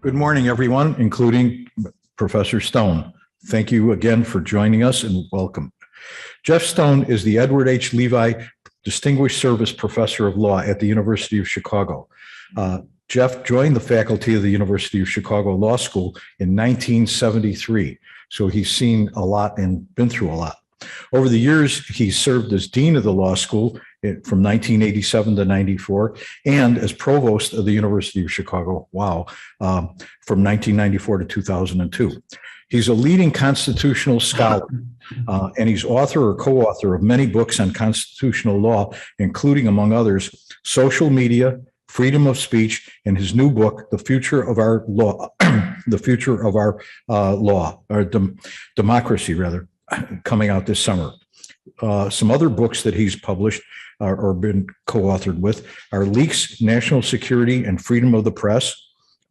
Good morning, everyone, including Professor Stone. Thank you again for joining us and welcome. Jeff Stone is the Edward H. Levi Distinguished Service Professor of Law at the University of Chicago. Jeff joined the faculty of the University of Chicago Law School in 1973, so he's seen a lot and been through a lot. Over the years, he served as Dean of the Law School from 1987 to 94 and as Provost of the University of Chicago, from 1994 to 2002. He's a leading constitutional scholar, and he's author or co-author of many books on constitutional law, including, among others, Social Media, Freedom of Speech, and his new book, The Future of Our Law, The Future of Our Law, or Democracy, rather, coming out this summer. Some other books that he's published or been co-authored with are Leaks, National Security and Freedom of the Press,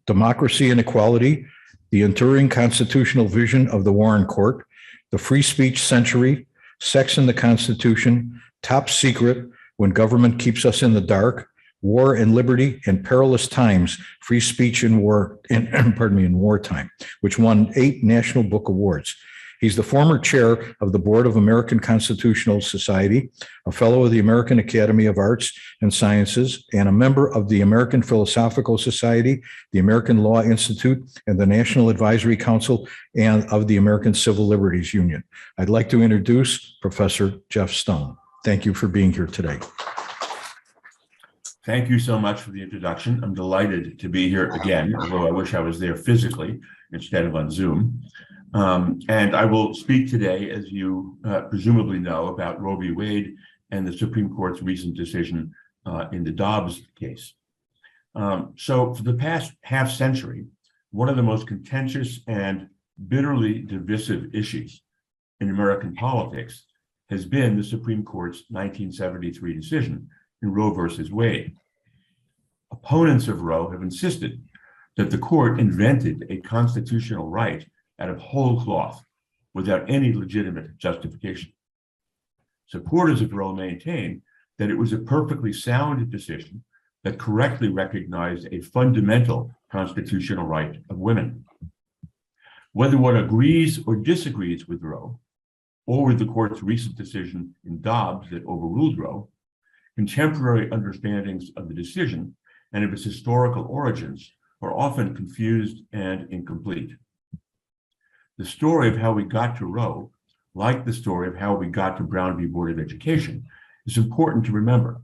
Democracy and Equality, The Enduring Constitutional Vision of the Warren Court, The Free Speech Century, Sex and the Constitution, Top Secret, When Government Keeps Us in the Dark, War and Liberty, and Perilous Times, Free Speech in War, in Wartime, which won 8 National Book Awards. He's the former chair of the Board of American Constitutional Society, a fellow of the American Academy of Arts and Sciences, and a member of the American Philosophical Society, the American Law Institute, and the National Advisory Council and of the American Civil Liberties Union. I'd like to introduce Professor Jeff Stone. Thank you for being here today. Thank you so much for the introduction. I'm delighted to be here again, although I wish I was there physically instead of on Zoom. And I will speak today, as you presumably know, about Roe v. Wade and the Supreme Court's recent decision in the Dobbs case. So for the past half century, one of the most contentious and bitterly divisive issues in American politics has been the Supreme Court's 1973 decision in Roe versus Wade. Opponents of Roe have insisted that the court invented a constitutional right out of whole cloth without any legitimate justification. Supporters of Roe maintain that it was a perfectly sound decision that correctly recognized a fundamental constitutional right of women. Whether one agrees or disagrees with Roe, or with the court's recent decision in Dobbs that overruled Roe, contemporary understandings of the decision and of its historical origins are often confused and incomplete. The story of how we got to Roe, like the story of how we got to Brown v. Board of Education, is important to remember,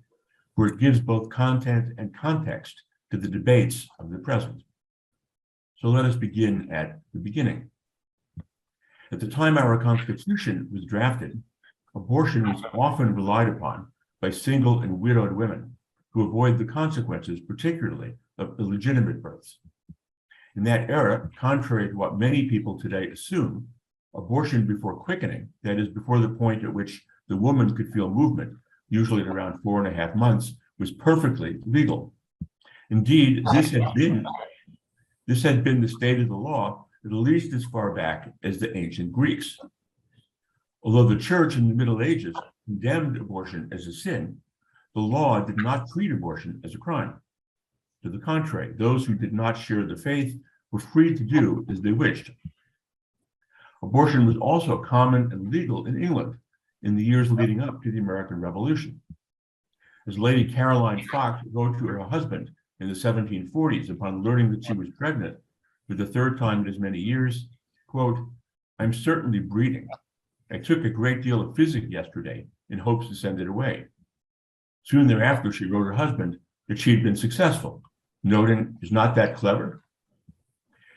for it gives both content and context to the debates of the present. So let us begin at the beginning. At the time our Constitution was drafted, abortion was often relied upon by single and widowed women to avoid the consequences, particularly of illegitimate births. In that era, contrary to what many people today assume, abortion before quickening, that is, before the point at which the woman could feel movement, usually at around 4.5 months, was perfectly legal. Indeed, this had been the state of the law at least as far back as the ancient Greeks. Although the church in the Middle Ages condemned abortion as a sin, the law did not treat abortion as a crime. To the contrary, those who did not share the faith were free to do as they wished. Abortion was also common and legal in England in the years leading up to the American Revolution. As Lady Caroline Fox wrote to her husband in the 1740s upon learning that she was pregnant for the 3rd time in as many years, quote, "I'm certainly breeding. I took a great deal of physic yesterday in hopes to send it away." Soon thereafter, she wrote her husband that she had been successful, noting, "Is not that clever?"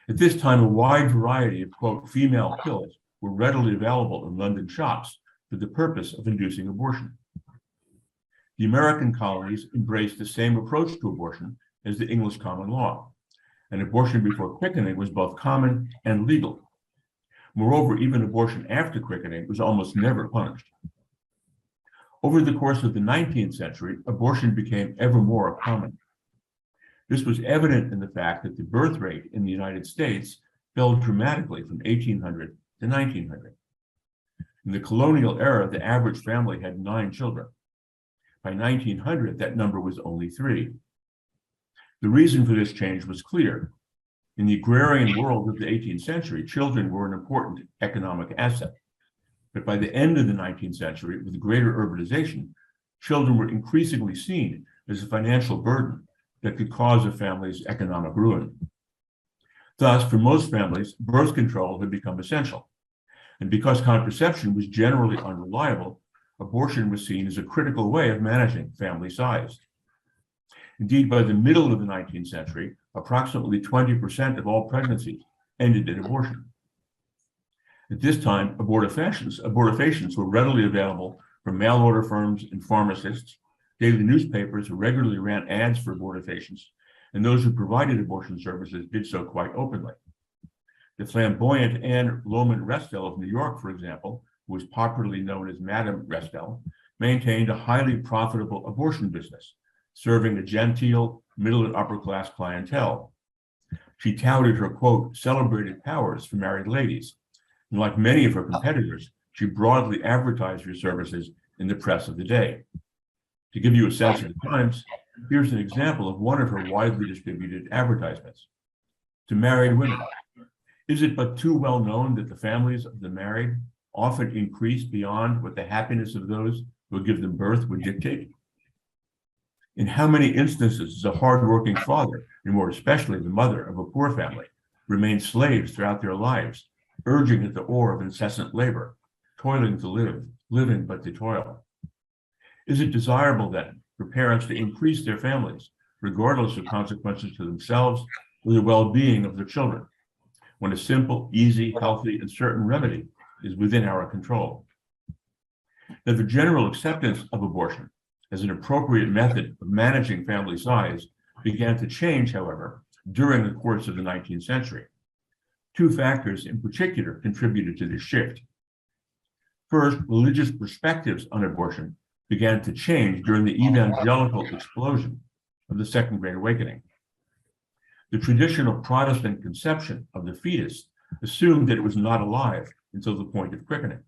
At this time, a wide variety of, quote, female pills were readily available in London shops for the purpose of inducing abortion. The American colonies embraced the same approach to abortion as the English common law, and abortion before quickening was both common and legal. Moreover, even abortion after quickening was almost never punished. Over the course of the 19th century, abortion became ever more common. This was evident in the fact that the birth rate in the United States fell dramatically from 1800 to 1900. In the colonial era, the average family had 9 children. By 1900, that number was only 3. The reason for this change was clear. In the agrarian world of the 18th century, children were an important economic asset. But by the end of the 19th century, with greater urbanization, children were increasingly seen as a financial burden that could cause a family's economic ruin. Thus, for most families, birth control had become essential. And because contraception was generally unreliable, abortion was seen as a critical way of managing family size. Indeed, by the middle of the 19th century, approximately 20% of all pregnancies ended in abortion. At this time, abortifacients were readily available from mail order firms and pharmacists. Daily newspapers regularly ran ads for abortifacients, and those who provided abortion services did so quite openly. The flamboyant Anne Lohman Restel of New York, for example, who was popularly known as Madame Restel, maintained a highly profitable abortion business, serving a genteel middle and upper class clientele. She touted her, quote, celebrated powers for married ladies. And like many of her competitors, she broadly advertised her services in the press of the day. To give you a sense of the times, here's an example of one of her widely distributed advertisements. To married women, is it but too well known that the families of the married often increase beyond what the happiness of those who give them birth would dictate? In how many instances does a hardworking father, and more especially the mother of a poor family, remain slaves throughout their lives, urging at the oar of incessant labor, toiling to live, living but to toil? Is it desirable then for parents to increase their families, regardless of consequences to themselves or the well-being of their children, when a simple, easy, healthy, and certain remedy is within our control? That the general acceptance of abortion as an appropriate method of managing family size began to change, however, during the course of the 19th century. Two factors in particular contributed to this shift. First, religious perspectives on abortion began to change during the evangelical explosion of the Second Great Awakening. The traditional Protestant conception of the fetus assumed that it was not alive until the point of quickening.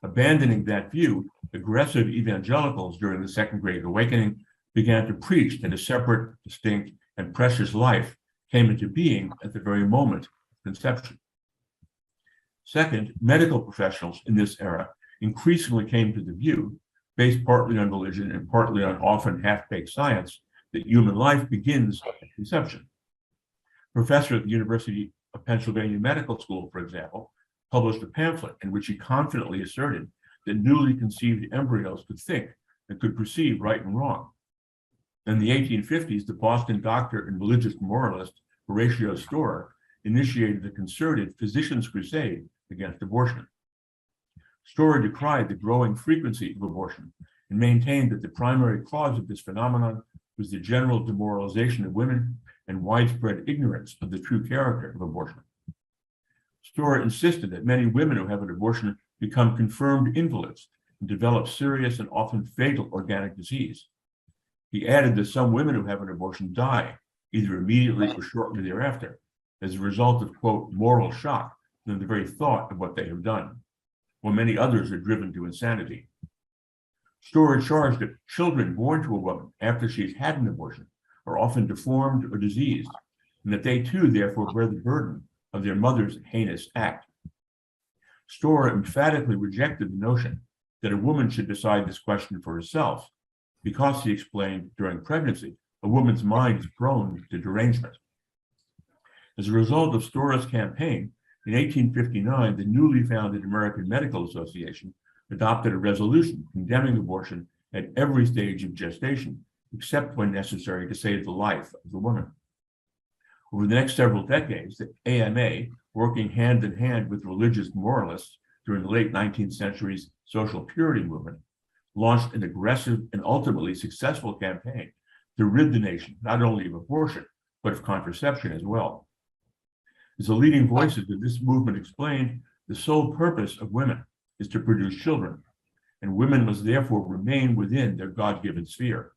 Abandoning that view, aggressive evangelicals during the Second Great Awakening began to preach that a separate, distinct, and precious life came into being at the very moment of conception. Second, medical professionals in this era increasingly came to the view, based partly on religion and partly on often half-baked science, that human life begins at conception. A professor at the University of Pennsylvania Medical School, for example, published a pamphlet in which he confidently asserted that newly conceived embryos could think and could perceive right and wrong. In the 1850s, the Boston doctor and religious moralist Horatio Storer initiated a concerted physicians' crusade against abortion. Storer decried the growing frequency of abortion and maintained that the primary cause of this phenomenon was the general demoralization of women and widespread ignorance of the true character of abortion. Storer insisted that many women who have an abortion become confirmed invalids and develop serious and often fatal organic disease. He added that some women who have an abortion die, either immediately or shortly thereafter, as a result of, quote, moral shock than the very thought of what they have done, while many others are driven to insanity. Storer charged that children born to a woman after she's had an abortion are often deformed or diseased, and that they too therefore bear the burden of their mother's heinous act. Storer emphatically rejected the notion that a woman should decide this question for herself, because, he explained, during pregnancy, a woman's mind is prone to derangement. As a result of Storer's campaign, in 1859, the newly founded American Medical Association adopted a resolution condemning abortion at every stage of gestation, except when necessary to save the life of the woman. Over the next several decades, the AMA, working hand in hand with religious moralists during the late 19th century's social purity movement, launched an aggressive and ultimately successful campaign to rid the nation not only of abortion, but of contraception as well. As the leading voices of this movement explained, the sole purpose of women is to produce children, and women must therefore remain within their God-given sphere.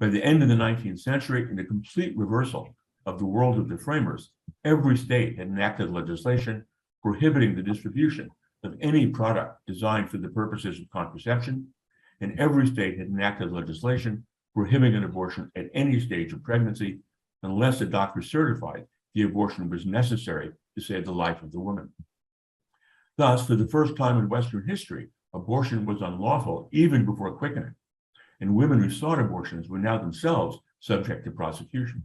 By the end of the 19th century, in a complete reversal of the world of the framers, every state had enacted legislation prohibiting the distribution of any product designed for the purposes of contraception, and every state had enacted legislation prohibiting abortion at any stage of pregnancy, unless a doctor certified the abortion was necessary to save the life of the woman. Thus, for the first time in Western history, abortion was unlawful even before quickening, and women who sought abortions were now themselves subject to prosecution.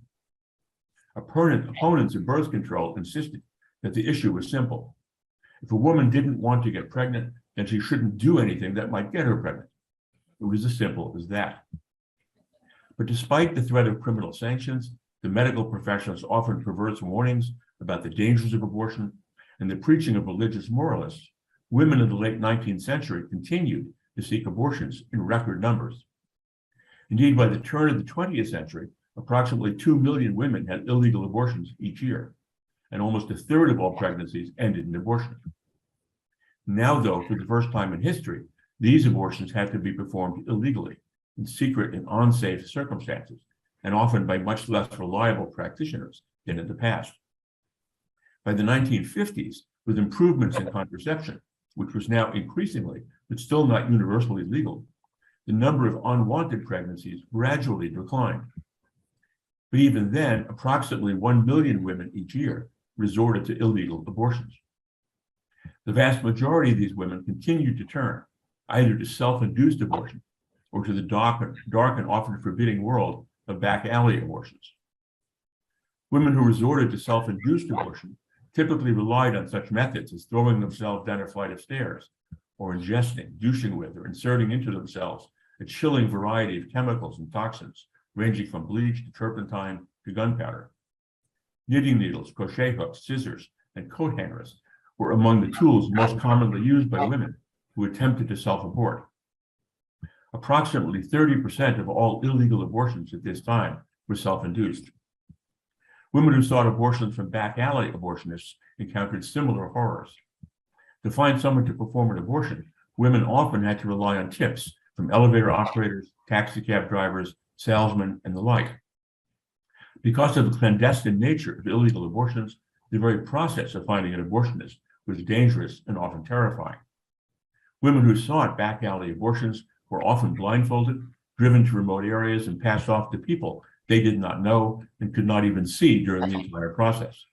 Opponents of birth control insisted that the issue was simple. If a woman didn't want to get pregnant, then she shouldn't do anything that might get her pregnant. It was as simple as that. But despite the threat of criminal sanctions, the medical professionals offered perverse warnings about the dangers of abortion and the preaching of religious moralists. Women in the late 19th century continued to seek abortions in record numbers. Indeed, by the turn of the 20th century, approximately 2 million women had illegal abortions each year, and almost a third of all pregnancies ended in abortion. Now, though, for the first time in history, these abortions had to be performed illegally, in secret and unsafe circumstances, and often by much less reliable practitioners than in the past. By the 1950s, with improvements in contraception, which was now increasingly, but still not universally legal, the number of unwanted pregnancies gradually declined. But even then, approximately 1 million women each year resorted to illegal abortions. The vast majority of these women continued to turn either to self-induced abortion or to the dark and often forbidding world of back alley abortions. Women who resorted to self-induced abortion typically relied on such methods as throwing themselves down a flight of stairs, or ingesting, douching with, or inserting into themselves a chilling variety of chemicals and toxins, ranging from bleach to turpentine to gunpowder. Knitting needles, crochet hooks, scissors, and coat hangers were among the tools most commonly used by women who attempted to self-abort. Approximately 30% of all illegal abortions at this time were self-induced. Women who sought abortions from back alley abortionists encountered similar horrors. To find someone to perform an abortion, women often had to rely on tips from elevator operators, taxi cab drivers, salesmen, and the like. Because of the clandestine nature of illegal abortions, the very process of finding an abortionist was dangerous and often terrifying. Women who sought back alley abortions were often blindfolded, driven to remote areas, and passed off to people they did not know and could not even see during the entire process.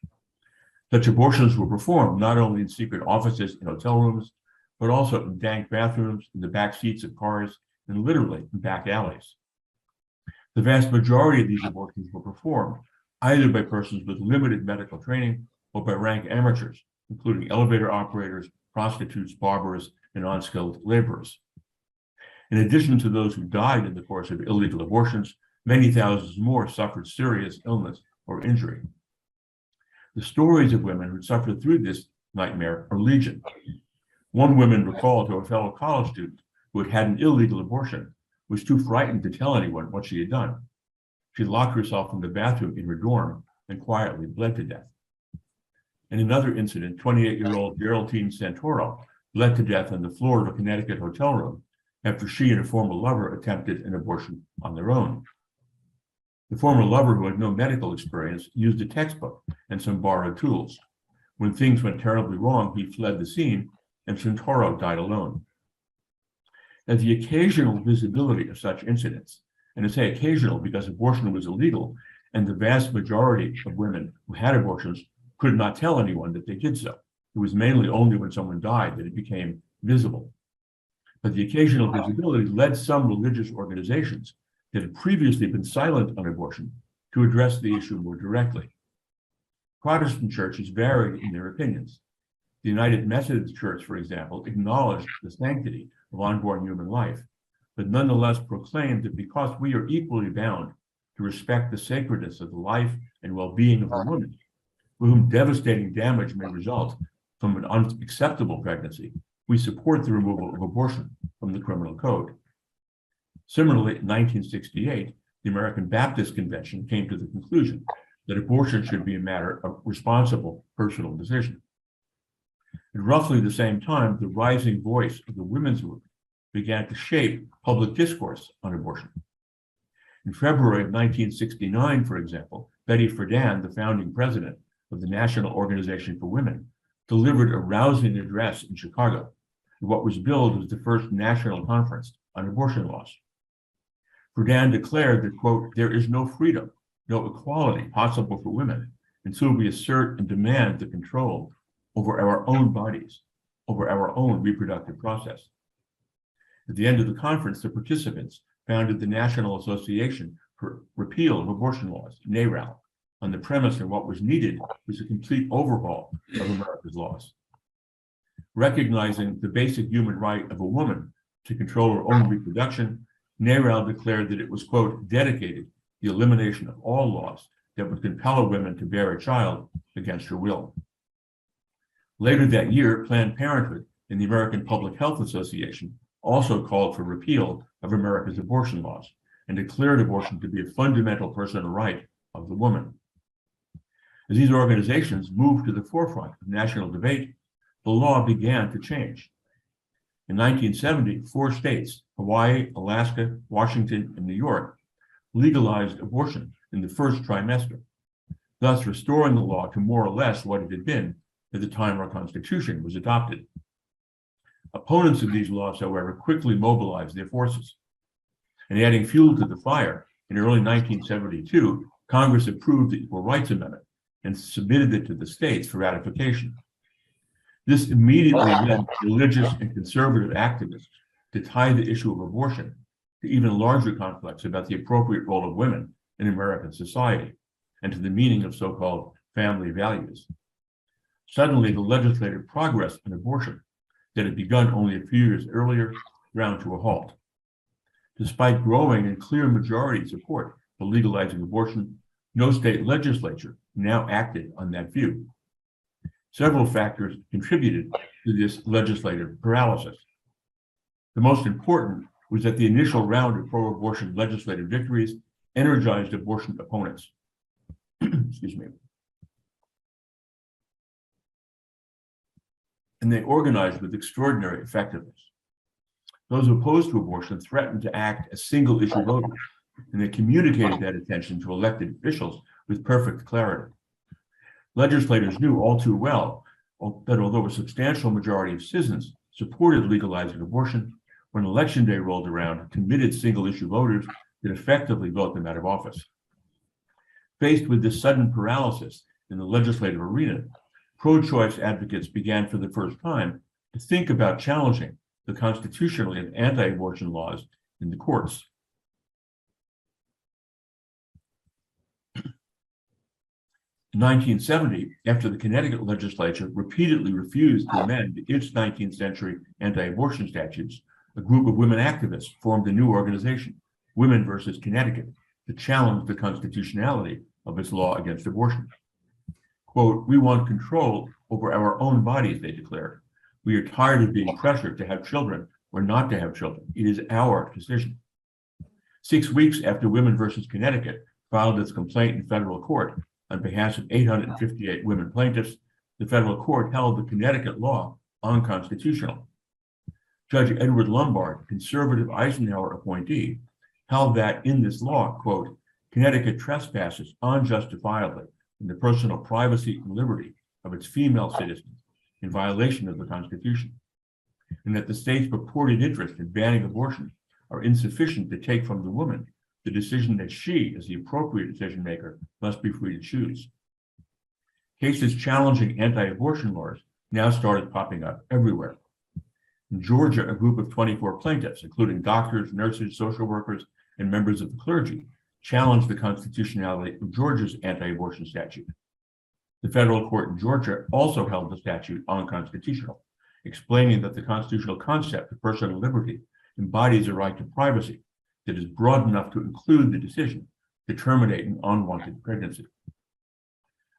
Such abortions were performed not only in secret offices and hotel rooms, but also in dank bathrooms, in the back seats of cars, and literally in back alleys. The vast majority of these abortions were performed either by persons with limited medical training or by rank amateurs, including elevator operators, prostitutes, barbers, and unskilled laborers. In addition to those who died in the course of illegal abortions, many thousands more suffered serious illness or injury. The stories of women who suffered through this nightmare are legion. One woman recalled to a fellow college student who had had an illegal abortion was too frightened to tell anyone what she had done. She locked herself in the bathroom in her dorm and quietly bled to death. In another incident, 28-year-old Geraldine Santoro bled to death on the floor of a Connecticut hotel room after she and a former lover attempted an abortion on their own. The former lover, who had no medical experience, used a textbook and some borrowed tools. When things went terribly wrong, he fled the scene, and Santoro died alone. Now, the occasional visibility of such incidents, and I say occasional because abortion was illegal, and the vast majority of women who had abortions could not tell anyone that they did so. It was mainly only when someone died that it became visible. But the occasional visibility led some religious organizations that had previously been silent on abortion to address the issue more directly. Protestant churches varied in their opinions. The United Methodist Church, for example, acknowledged the sanctity of unborn human life, but nonetheless proclaimed that because we are equally bound to respect the sacredness of the life and well-being of the woman, for whom devastating damage may result from an unacceptable pregnancy, we support the removal of abortion from the criminal code. Similarly, in 1968, the American Baptist Convention came to the conclusion that abortion should be a matter of responsible personal decision. At roughly the same time, the rising voice of the women's movement began to shape public discourse on abortion. In February of 1969, for example, Betty Friedan, the founding president of the National Organization for Women, delivered a rousing address in Chicago at what was billed as the first national conference on abortion laws. Friedan declared that, quote, "there is no freedom no equality possible for women until we assert and demand the control over our own bodies, over our own reproductive process. At the end of the conference, the participants founded the National Association for Repeal of Abortion Laws, NARAL, on the premise that what was needed was a complete overhaul of America's laws. Recognizing the basic human right of a woman to control her own reproduction, NARAL declared that it was, quote, dedicated to the elimination of all laws that would compel a woman to bear a child against her will. Later that year, Planned Parenthood and the American Public Health Association also called for repeal of America's abortion laws and declared abortion to be a fundamental personal right of the woman. As these organizations moved to the forefront of national debate, the law began to change. In 1970, 4 states, Hawaii, Alaska, Washington, and New York, legalized abortion in the first trimester, thus restoring the law to more or less what it had been at the time our Constitution was adopted. Opponents of these laws, however, quickly mobilized their forces. And adding fuel to the fire, in early 1972, Congress approved the Equal Rights Amendment and submitted it to the states for ratification. This immediately led religious and conservative activists to tie the issue of abortion to even larger conflicts about the appropriate role of women in American society and to the meaning of so-called family values. Suddenly, the legislative progress in abortion that had begun only a few years earlier ground to a halt. Despite growing and clear majority support for legalizing abortion, no state legislature now acted on that view. Several factors contributed to this legislative paralysis. The most important was that the initial round of pro-abortion legislative victories energized abortion opponents. Excuse me. And they organized with extraordinary effectiveness. Those opposed to abortion threatened to act as single-issue voters, and they communicated that attention to elected officials with perfect clarity. Legislators knew all too well that although a substantial majority of citizens supported legalizing abortion, when Election Day rolled around, committed single-issue voters could effectively vote them out of office. Faced with this sudden paralysis in the legislative arena, pro-choice advocates began for the first time to think about challenging the constitutional and anti-abortion laws in the courts. In 1970, after the Connecticut legislature repeatedly refused to amend its 19th century anti-abortion statutes, a group of women activists formed a new organization, Women versus Connecticut, to challenge the constitutionality of its law against abortion. Quote, "We want control over our own bodies," they declared. "We are tired of being pressured to have children or not to have children. It is our decision." 6 weeks after Women versus Connecticut filed its complaint in federal court on behalf of 858 women plaintiffs, the federal court held the Connecticut law unconstitutional. Judge Edward Lombard, conservative Eisenhower appointee, held that in this law, quote, "Connecticut trespasses unjustifiably in the personal privacy and liberty of its female citizens in violation of the Constitution, and that the state's purported interest in banning abortion are insufficient to take from the woman the decision that she, as the appropriate decision maker, must be free to choose." Cases challenging anti-abortion laws now started popping up everywhere. In Georgia, a group of 24 plaintiffs, including doctors, nurses, social workers, and members of the clergy, challenged the constitutionality of Georgia's anti-abortion statute. The federal court in Georgia also held the statute unconstitutional, explaining that the constitutional concept of personal liberty embodies a right to privacy that is broad enough to include the decision to terminate an unwanted pregnancy.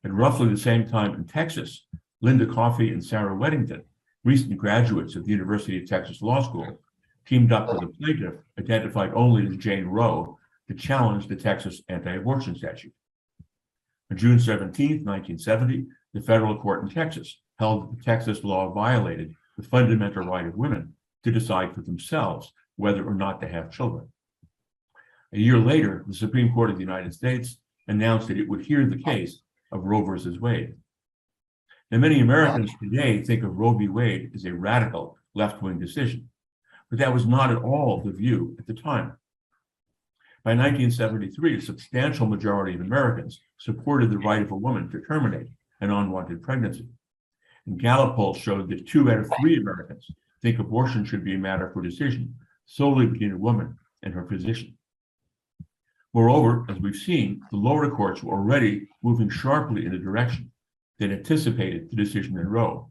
At roughly the same time in Texas, Linda Coffey and Sarah Weddington, recent graduates of the University of Texas Law School, teamed up with a plaintiff identified only as Jane Roe to challenge the Texas anti-abortion statute. On June 17, 1970, the federal court in Texas held that the Texas law violated the fundamental right of women to decide for themselves whether or not to have children. A year later, the Supreme Court of the United States announced that it would hear the case of Roe versus Wade. Now, many Americans today think of Roe v. Wade as a radical left-wing decision, but that was not at all the view at the time. By 1973, a substantial majority of Americans supported the right of a woman to terminate an unwanted pregnancy. And Gallup polls showed that 2 out of 3 Americans think abortion should be a matter for decision solely between a woman and her physician. Moreover, as we've seen, the lower courts were already moving sharply in a direction that anticipated the decision in Roe.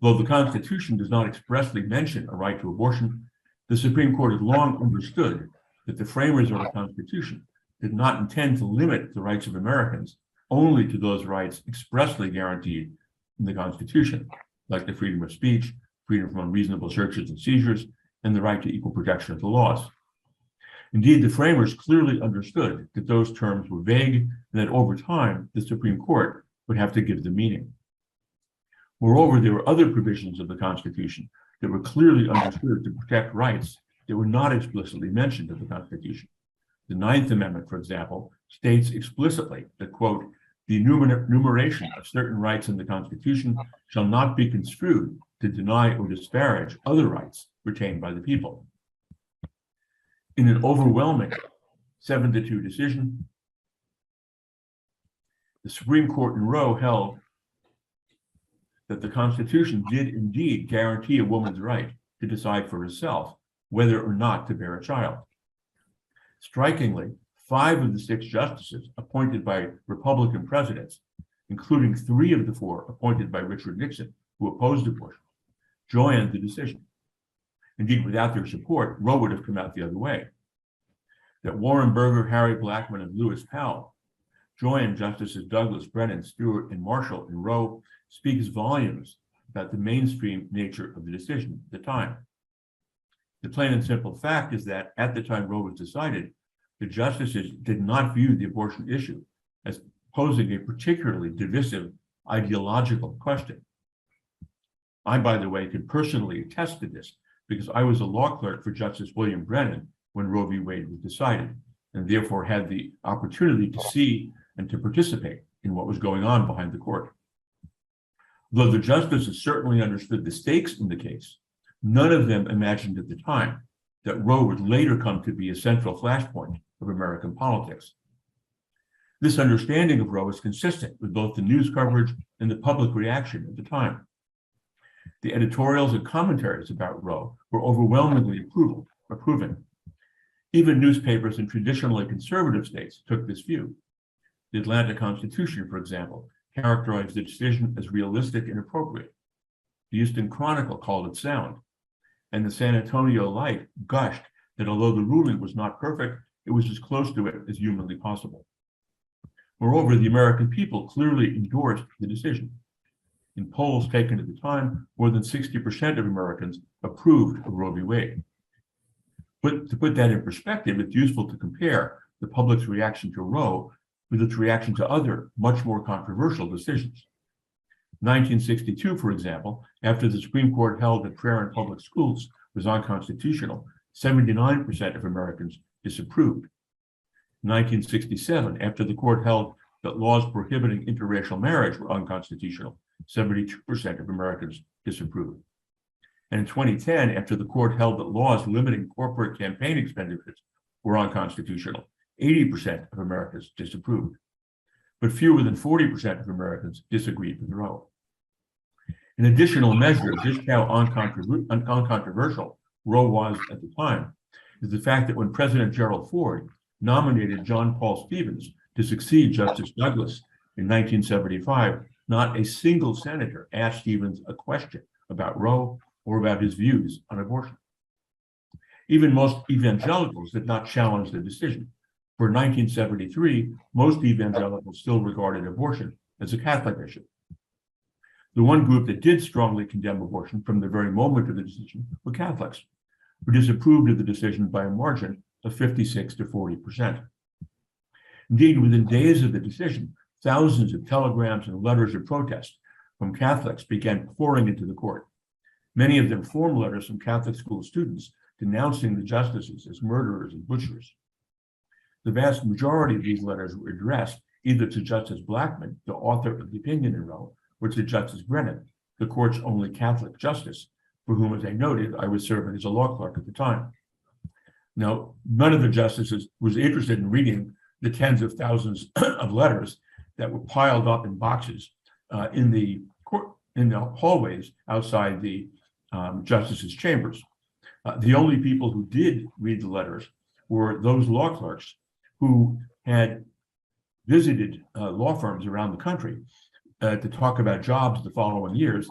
Though the Constitution does not expressly mention a right to abortion, the Supreme Court has long understood that the framers of the Constitution did not intend to limit the rights of Americans only to those rights expressly guaranteed in the Constitution, like the freedom of speech, freedom from unreasonable searches and seizures, and the right to equal protection of the laws. Indeed, the framers clearly understood that those terms were vague and that over time, the Supreme Court would have to give them meaning. Moreover, there were other provisions of the Constitution that were clearly understood to protect rights that were not explicitly mentioned in the Constitution. The Ninth Amendment, for example, states explicitly that, quote, the enumeration of certain rights in the Constitution shall not be construed to deny or disparage other rights retained by the people. In an overwhelming 7-2 decision, the Supreme Court in Roe held that the Constitution did indeed guarantee a woman's right to decide for herself whether or not to bear a child. Strikingly, 5 of the 6 justices appointed by Republican presidents, including 3 of the 4 appointed by Richard Nixon, who opposed abortion, joined the decision. Indeed, without their support, Roe would have come out the other way. That Warren Burger, Harry Blackmun, and Lewis Powell joined Justices Douglas, Brennan, Stewart, and Marshall in Roe speaks volumes about the mainstream nature of the decision at the time. The plain and simple fact is that at the time Roe was decided, the justices did not view the abortion issue as posing a particularly divisive ideological question. I, by the way, can personally attest to this because I was a law clerk for Justice William Brennan when Roe v. Wade was decided, and therefore had the opportunity to see and to participate in what was going on behind the court. Though the justices certainly understood the stakes in the case, none of them imagined at the time that Roe would later come to be a central flashpoint of American politics. This understanding of Roe is consistent with both the news coverage and the public reaction at the time. The editorials and commentaries about Roe were overwhelmingly approving. Even newspapers in traditionally conservative states took this view. The Atlanta Constitution, for example, characterized the decision as realistic and appropriate. The Houston Chronicle called it sound, and the San Antonio Light gushed that although the ruling was not perfect, it was as close to it as humanly possible. Moreover, the American people clearly endorsed the decision. In polls taken at the time, more than 60% of Americans approved of Roe v. Wade. But to put that in perspective, it's useful to compare the public's reaction to Roe with its reaction to other, much more controversial decisions. 1962, for example, after the Supreme Court held that prayer in public schools was unconstitutional, 79% of Americans disapproved. 1967, after the court held that laws prohibiting interracial marriage were unconstitutional, 72% of Americans disapproved. And in 2010, after the court held that laws limiting corporate campaign expenditures were unconstitutional, 80% of Americans disapproved. But fewer than 40% of Americans disagreed with Roe. An additional measure of just how uncontroversial Roe was at the time is the fact that when President Gerald Ford nominated John Paul Stevens to succeed Justice Douglas in 1975, not a single senator asked Stevens a question about Roe or about his views on abortion. Even most evangelicals did not challenge the decision. For 1973, most evangelicals still regarded abortion as a Catholic issue. The one group that did strongly condemn abortion from the very moment of the decision were Catholics, who disapproved of the decision by a margin of 56 to 40%. Indeed, within days of the decision, thousands of telegrams and letters of protest from Catholics began pouring into the court. Many of them form letters from Catholic school students denouncing the justices as murderers and butchers. The vast majority of these letters were addressed either to Justice Blackmun, the author of the opinion in Roe, or to Justice Brennan, the court's only Catholic justice, for whom, as I noted, I was serving as a law clerk at the time. Now, none of the justices was interested in reading the tens of thousands of letters that were piled up in boxes in the hallways outside the justices' chambers. The only people who did read the letters were those law clerks who had visited law firms around the country to talk about jobs the following years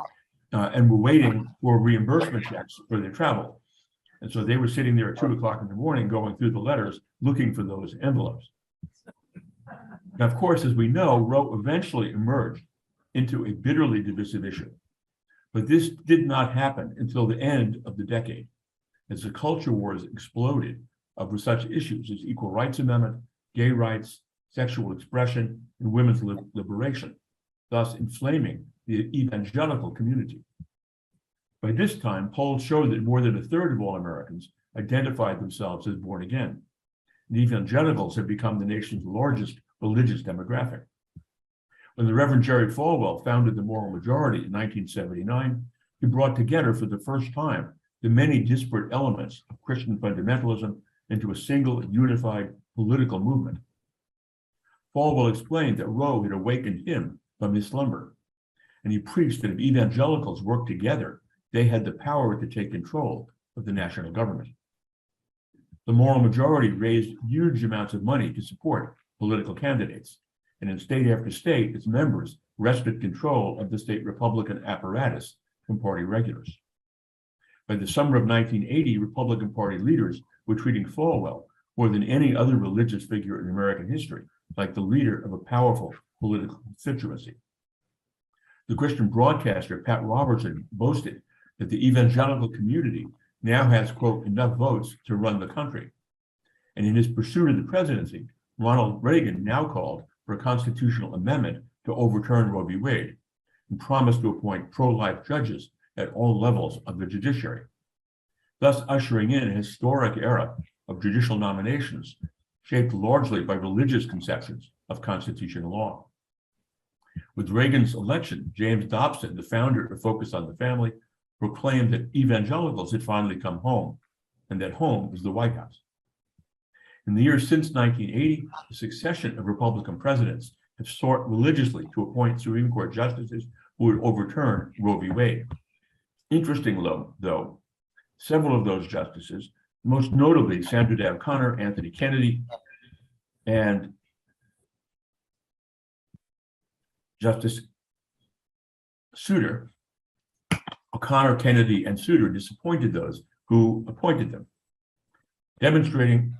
and were waiting for reimbursement checks for their travel. And so they were sitting there at 2 o'clock in the morning going through the letters looking for those envelopes. Now, of course, as we know, Roe eventually emerged into a bitterly divisive issue. But this did not happen until the end of the decade, as the culture wars exploded over such issues as equal rights amendment, gay rights, sexual expression, and women's liberation, thus inflaming the evangelical community. By this time, polls showed that more than a third of all Americans identified themselves as born again. And evangelicals have become the nation's largest religious demographic. When the Reverend Jerry Falwell founded the Moral Majority in 1979, he brought together for the first time the many disparate elements of Christian fundamentalism into a single unified political movement. Falwell explained that Roe had awakened him from his slumber, and he preached that if evangelicals worked together, they had the power to take control of the national government. The Moral Majority raised huge amounts of money to support political candidates, and in state after state, its members wrested control of the state Republican apparatus from party regulars. By the summer of 1980, Republican Party leaders were treating Falwell more than any other religious figure in American history, like the leader of a powerful political constituency. The Christian broadcaster Pat Robertson boasted that the evangelical community now has, quote, enough votes to run the country. And in his pursuit of the presidency, Ronald Reagan now called for a constitutional amendment to overturn Roe v. Wade and promised to appoint pro-life judges at all levels of the judiciary, thus ushering in a historic era of judicial nominations shaped largely by religious conceptions of constitutional law. With Reagan's election, James Dobson, the founder of Focus on the Family, proclaimed that evangelicals had finally come home and that home was the White House. In the years since 1980, a succession of Republican presidents have sought religiously to appoint Supreme Court justices who would overturn Roe v. Wade. Interestingly, though, several of those justices, most notably Sandra Day O'Connor, Anthony Kennedy, and Justice Souter, O'Connor, Kennedy, and Souter disappointed those who appointed them, demonstrating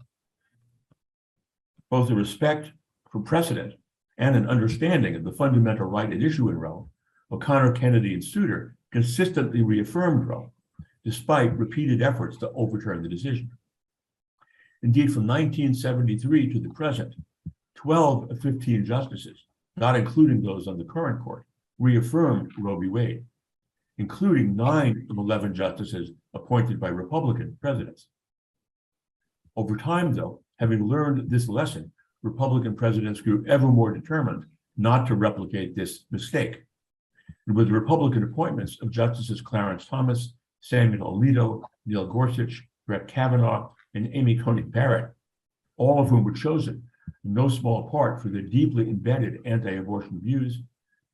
both a respect for precedent and an understanding of the fundamental right at issue in Roe. O'Connor, Kennedy, and Souter consistently reaffirmed Roe, despite repeated efforts to overturn the decision. Indeed, from 1973 to the present, 12 of 15 justices, not including those on the current court, reaffirmed Roe v. Wade, including 9 of 11 justices appointed by Republican presidents. Over time, though, having learned this lesson, Republican presidents grew ever more determined not to replicate this mistake. And with the Republican appointments of Justices Clarence Thomas, Samuel Alito, Neil Gorsuch, Brett Kavanaugh, and Amy Coney Barrett, all of whom were chosen in no small part for their deeply embedded anti-abortion views,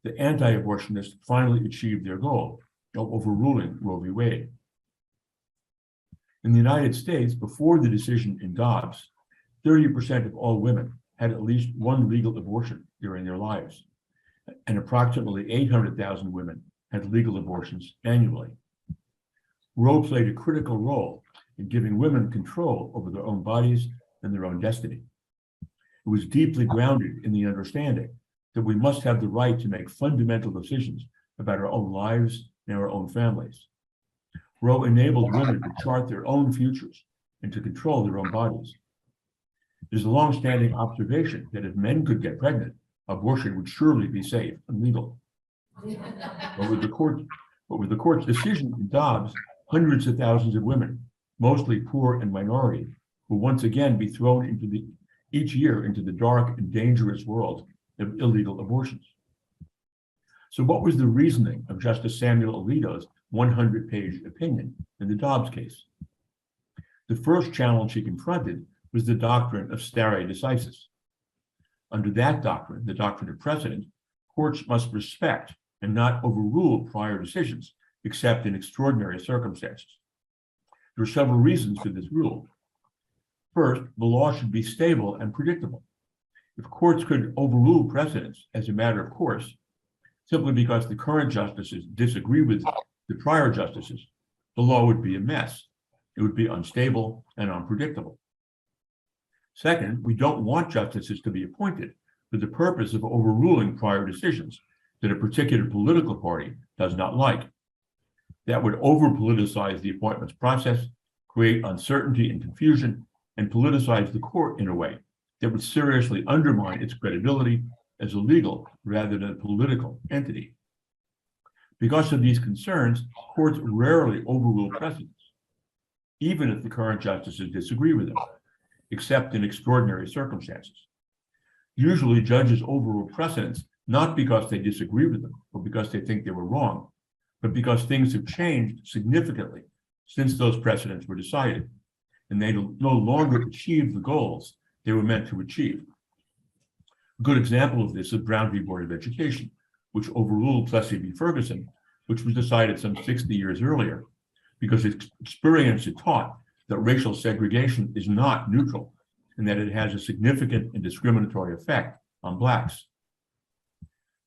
the anti-abortionists finally achieved their goal of overruling Roe v. Wade. In the United States, before the decision in Dobbs, 30% of all women had at least one legal abortion during their lives, and approximately 800,000 women had legal abortions annually. Roe played a critical role in giving women control over their own bodies and their own destiny. It was deeply grounded in the understanding that we must have the right to make fundamental decisions about our own lives and our own families. Roe enabled women to chart their own futures and to control their own bodies. There's a long-standing observation that if men could get pregnant, abortion would surely be safe and legal. But with the court's decision in Dobbs, hundreds of thousands of women, mostly poor and minority, will once again be thrown each year into the dark and dangerous world of illegal abortions. So what was the reasoning of Justice Samuel Alito's 100-page opinion in the Dobbs case? The first challenge he confronted was the doctrine of stare decisis. Under that doctrine, the doctrine of precedent, courts must respect and not overrule prior decisions, except in extraordinary circumstances. There are several reasons for this rule. First, the law should be stable and predictable. If courts could overrule precedents as a matter of course, simply because the current justices disagree with the prior justices, the law would be a mess. It would be unstable and unpredictable. Second, we don't want justices to be appointed for the purpose of overruling prior decisions that a particular political party does not like. That would over-politicize the appointments process, create uncertainty and confusion, and politicize the court in a way that would seriously undermine its credibility as a legal rather than a political entity. Because of these concerns, courts rarely overrule precedents, even if the current justices disagree with them, except in extraordinary circumstances. Usually, judges overrule precedents not because they disagree with them or because they think they were wrong, but because things have changed significantly since those precedents were decided, and they no longer achieve the goals they were meant to achieve. A good example of this is Brown v. Board of Education, which overruled Plessy v. Ferguson, which was decided some 60 years earlier, because its experience had taught that racial segregation is not neutral and that it has a significant and discriminatory effect on Blacks.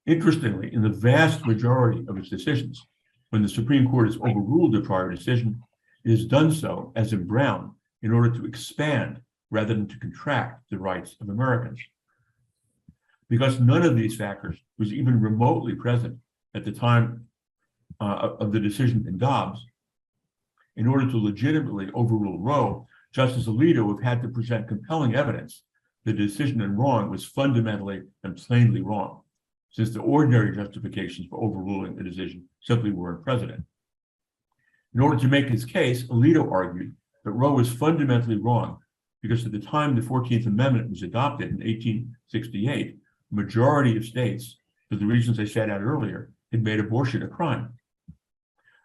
Interestingly, in the vast majority of its decisions, when the Supreme Court has overruled a prior decision, it has done so, as in Brown, in order to expand rather than to contract the rights of Americans. Because none of these factors was even remotely present at the time of the decision in Dobbs, in order to legitimately overrule Roe, Justice Alito would have had to present compelling evidence that the decision in Roe was fundamentally and plainly wrong, since the ordinary justifications for overruling the decision simply weren't present. In order to make his case, Alito argued that Roe was fundamentally wrong because at the time the 14th Amendment was adopted in 1868, the majority of states, for the reasons I set out earlier, had made abortion a crime.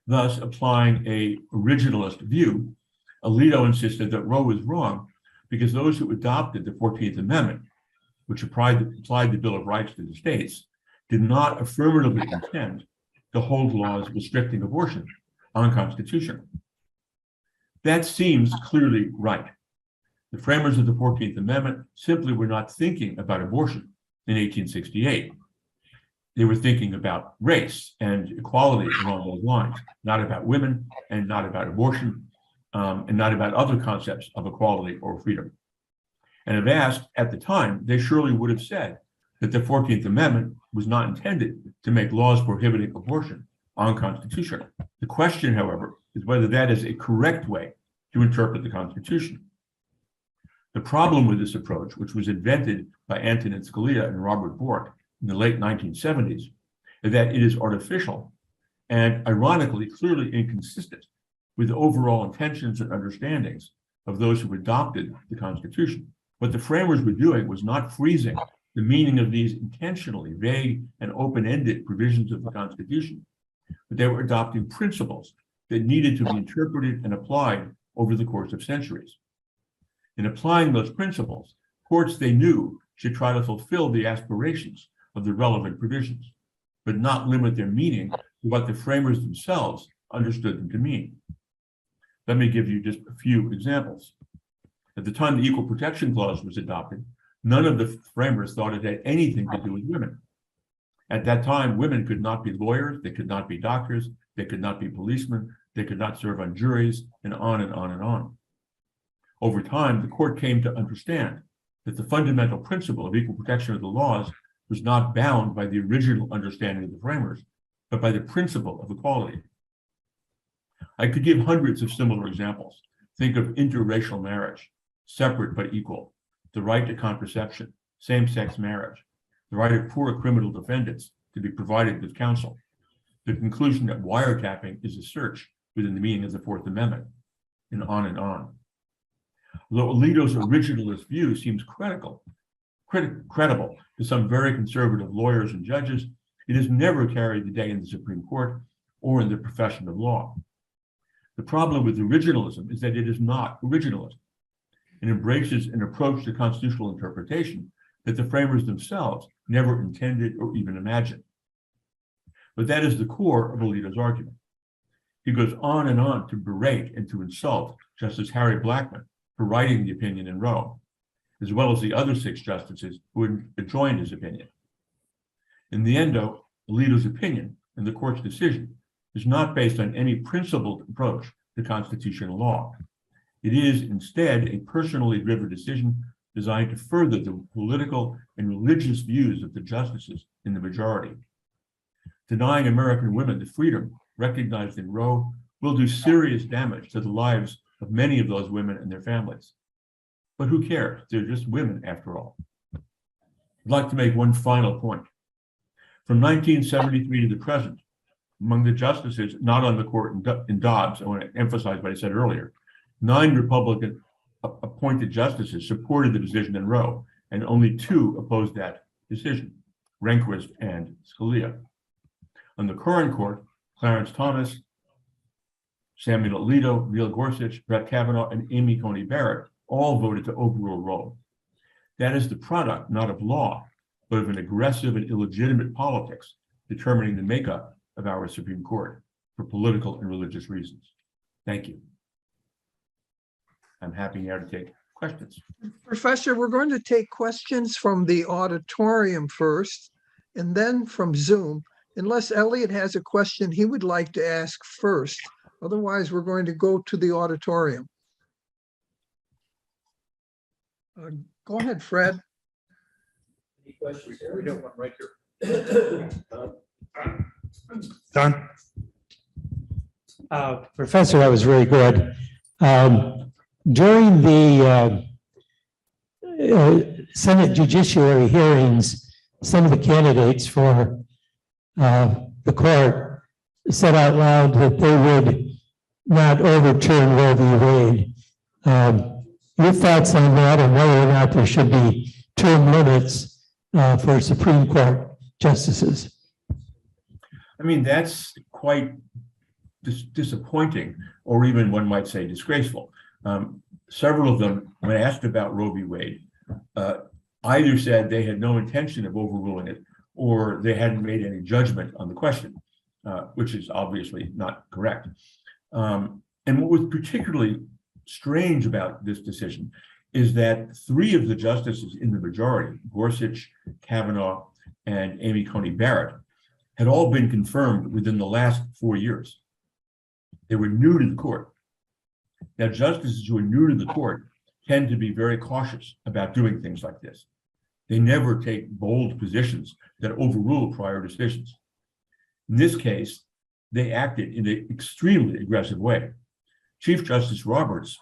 Thus, applying a originalist view, Alito insisted that Roe was wrong because those who adopted the 14th Amendment, which applied the Bill of Rights to the states, did not affirmatively intend to hold laws restricting abortion unconstitutional. That seems clearly right. The framers of the 14th Amendment simply were not thinking about abortion in 1868. They were thinking about race and equality along those lines, not about women and not about abortion and not about other concepts of equality or freedom. And if asked at the time, they surely would have said that the 14th Amendment was not intended to make laws prohibiting abortion unconstitutional. The question, however, is whether that is a correct way to interpret the Constitution. The problem with this approach, which was invented by Antonin Scalia and Robert Bork in the late 1970s, is that it is artificial and, ironically, clearly inconsistent with the overall intentions and understandings of those who adopted the Constitution. What the framers were doing was not freezing the meaning of these intentionally vague and open-ended provisions of the Constitution, but they were adopting principles that needed to be interpreted and applied over the course of centuries. In applying those principles, courts, they knew, should try to fulfill the aspirations of the relevant provisions, but not limit their meaning to what the framers themselves understood them to mean. Let me give you just a few examples. At the time the Equal Protection Clause was adopted, none of the framers thought it had anything to do with women. At that time, women could not be lawyers, they could not be doctors, they could not be policemen, they could not serve on juries, and on and on and on. Over time, the court came to understand that the fundamental principle of equal protection of the laws was not bound by the original understanding of the framers, but by the principle of equality. I could give hundreds of similar examples. Think of interracial marriage, separate but equal, the right to contraception, same-sex marriage, the right of poor criminal defendants to be provided with counsel, the conclusion that wiretapping is a search within the meaning of the Fourth Amendment, and on and on. Although Alito's originalist view seems credible to some very conservative lawyers and judges, it has never carried the day in the Supreme Court or in the profession of law. The problem with originalism is that it is not originalism. It embraces an approach to constitutional interpretation that the framers themselves never intended or even imagined. But that is the core of Alito's argument. He goes on and on to berate and to insult Justice Harry Blackmun for writing the opinion in Roe, as well as the other 6 justices who had joined his opinion. In the end, though, Alito's opinion and the court's decision is not based on any principled approach to constitutional law. It is instead a personally driven decision designed to further the political and religious views of the justices in the majority. Denying American women the freedom recognized in Roe will do serious damage to the lives of many of those women and their families. But who cares? They're just women after all. I'd like to make one final point. From 1973 to the present, among the justices not on the court in Dobbs, I want to emphasize what I said earlier, 9 Republican appointed justices supported the decision in Roe, and only 2 opposed that decision, Rehnquist and Scalia. On the current court, Clarence Thomas, Samuel Alito, Neil Gorsuch, Brett Kavanaugh, and Amy Coney Barrett all voted to overrule Roe. That is the product not of law, but of an aggressive and illegitimate politics determining the makeup of our Supreme Court for political and religious reasons. Thank you. I'm happy now to take questions. Professor, we're going to take questions from the auditorium first and then from Zoom, unless Elliot has a question he would like to ask first. Otherwise, we're going to go to the auditorium. Go ahead, Fred. Any questions here? We have one right here. Don? Professor, that was very good. During the Senate Judiciary hearings, some of the candidates for the court said out loud that they would not overturn Roe v. Wade. Your thoughts on that and whether or not there should be term limits for Supreme Court justices? I mean, that's quite disappointing, or even one might say disgraceful. Several of them, when asked about Roe v. Wade, either said they had no intention of overruling it, or they hadn't made any judgment on the question, which is obviously not correct. And what was particularly strange about this decision is that 3 of the justices in the majority, Gorsuch, Kavanaugh, and Amy Coney Barrett, had all been confirmed within the last 4 years. They were new to the court. Now, justices who are new to the court tend to be very cautious about doing things like this. They never take bold positions that overrule prior decisions. In this case, they acted in an extremely aggressive way. Chief Justice Roberts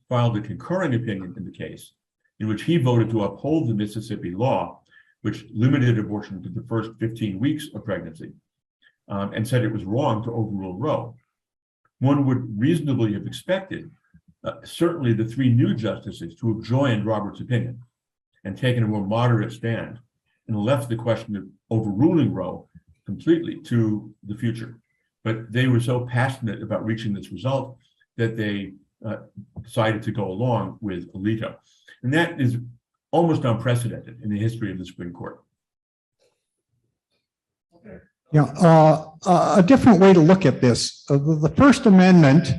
filed a concurring opinion in the case in which he voted to uphold the Mississippi law, which limited abortion to the first 15 weeks of pregnancy, and said it was wrong to overrule Roe. One would reasonably have expected, certainly the 3 new justices to have joined Roberts' opinion and taken a more moderate stand and left the question of overruling Roe completely to the future. But they were so passionate about reaching this result that they decided to go along with Alito. And that is almost unprecedented in the history of the Supreme Court. Yeah, a different way to look at this. The First Amendment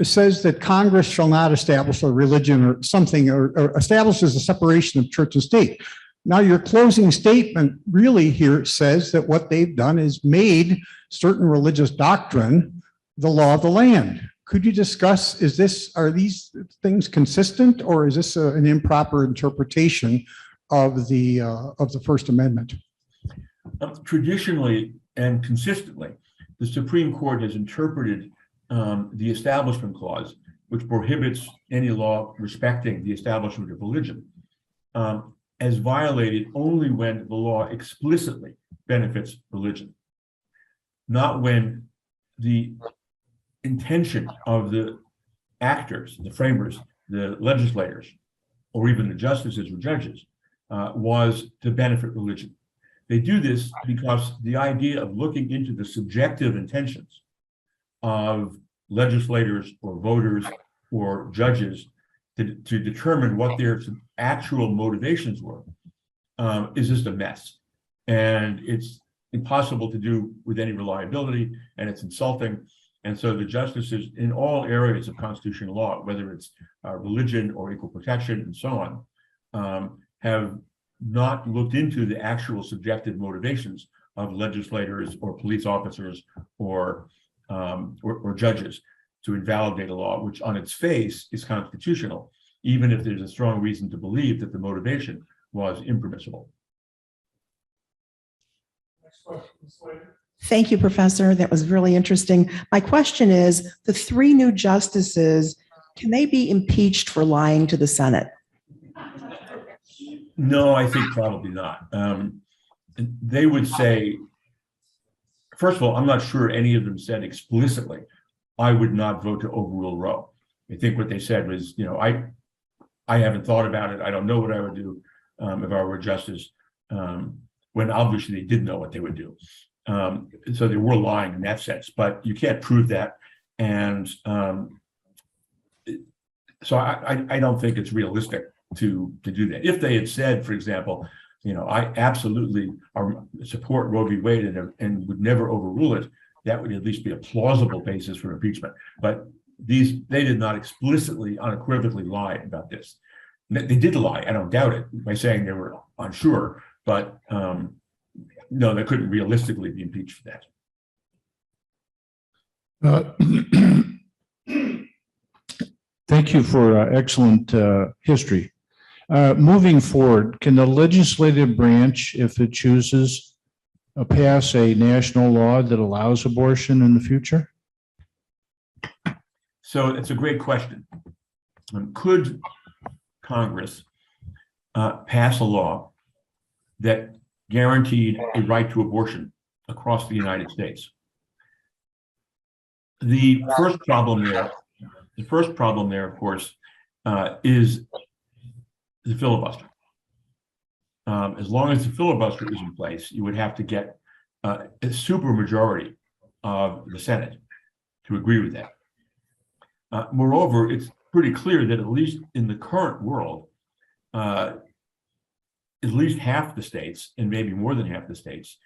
says that Congress shall not establish a religion or something, or establishes a separation of church and state. Now, your closing statement really here says that what they've done is made certain religious doctrine the law of the land. Could you discuss, are these things consistent, or is this an improper interpretation of the First Amendment? Traditionally and consistently, the Supreme Court has interpreted the Establishment Clause, which prohibits any law respecting the establishment of religion, as violated only when the law explicitly benefits religion, not when the intention of the actors, the framers, the legislators, or even the justices or judges was to benefit religion. They do this because the idea of looking into the subjective intentions of legislators or voters or judges to determine what their actual motivations were, is just a mess. And it's impossible to do with any reliability, and it's insulting. And so the justices in all areas of constitutional law, whether it's religion or equal protection and so on, have not looked into the actual subjective motivations of legislators or police officers or judges to invalidate a law, which on its face is constitutional, even if there's a strong reason to believe that the motivation was impermissible. Thank you, Professor. That was really interesting. My question is, the 3 new justices, can they be impeached for lying to the Senate? No, I think probably not. They would say, first of all, I'm not sure any of them said explicitly, I would not vote to overrule Roe. I think what they said was, I haven't thought about it. I don't know what I would do if I were a justice, when obviously they did know what they would do. So they were lying in that sense, but you can't prove that. And so I don't think it's realistic to do that. If they had said, for example, I absolutely support Roe v. Wade and would never overrule it, that would at least be a plausible basis for impeachment. But they did not explicitly, unequivocally lie about this. They did lie, I don't doubt it, by saying they were unsure, but no, they couldn't realistically be impeached for that. Thank you for excellent history. Moving forward, can the legislative branch, if it chooses, pass a national law that allows abortion in the future? So it's a great question. Could Congress pass a law that guaranteed a right to abortion across the United States? The first problem there, of course, is the filibuster. As long as the filibuster is in place, you would have to get a supermajority of the Senate to agree with that. Moreover, it's pretty clear that at least in the current world, at least half the states, and maybe more than half the states,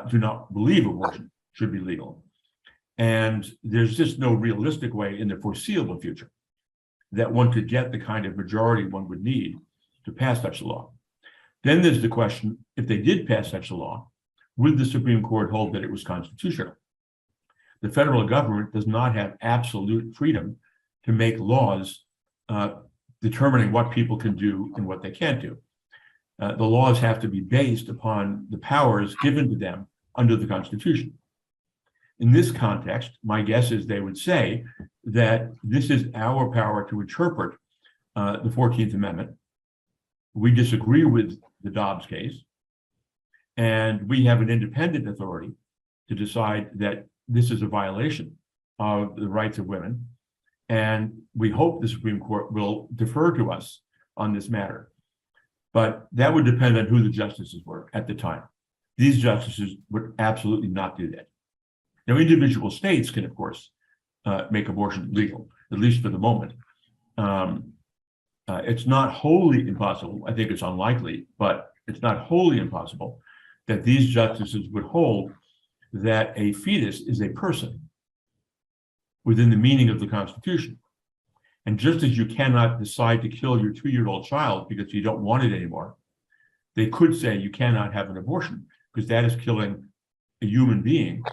do not believe abortion should be legal. And there's just no realistic way in the foreseeable future that one could get the kind of majority one would need to pass such a law. Then there's the question, if they did pass such a law, would the Supreme Court hold that it was constitutional? The federal government does not have absolute freedom to make laws determining what people can do and what they can't do. The laws have to be based upon the powers given to them under the Constitution. In this context, my guess is they would say that this is our power to interpret the 14th Amendment. We disagree with the Dobbs case, and we have an independent authority to decide that this is a violation of the rights of women. And we hope the Supreme Court will defer to us on this matter. But that would depend on who the justices were at the time. These justices would absolutely not do that. Now, individual states can, of course, make abortion legal, at least for the moment. It's not wholly impossible. I think it's unlikely, but it's not wholly impossible that these justices would hold that a fetus is a person within the meaning of the Constitution. And just as you cannot decide to kill your 2-year-old child because you don't want it anymore, they could say you cannot have an abortion because that is killing a human being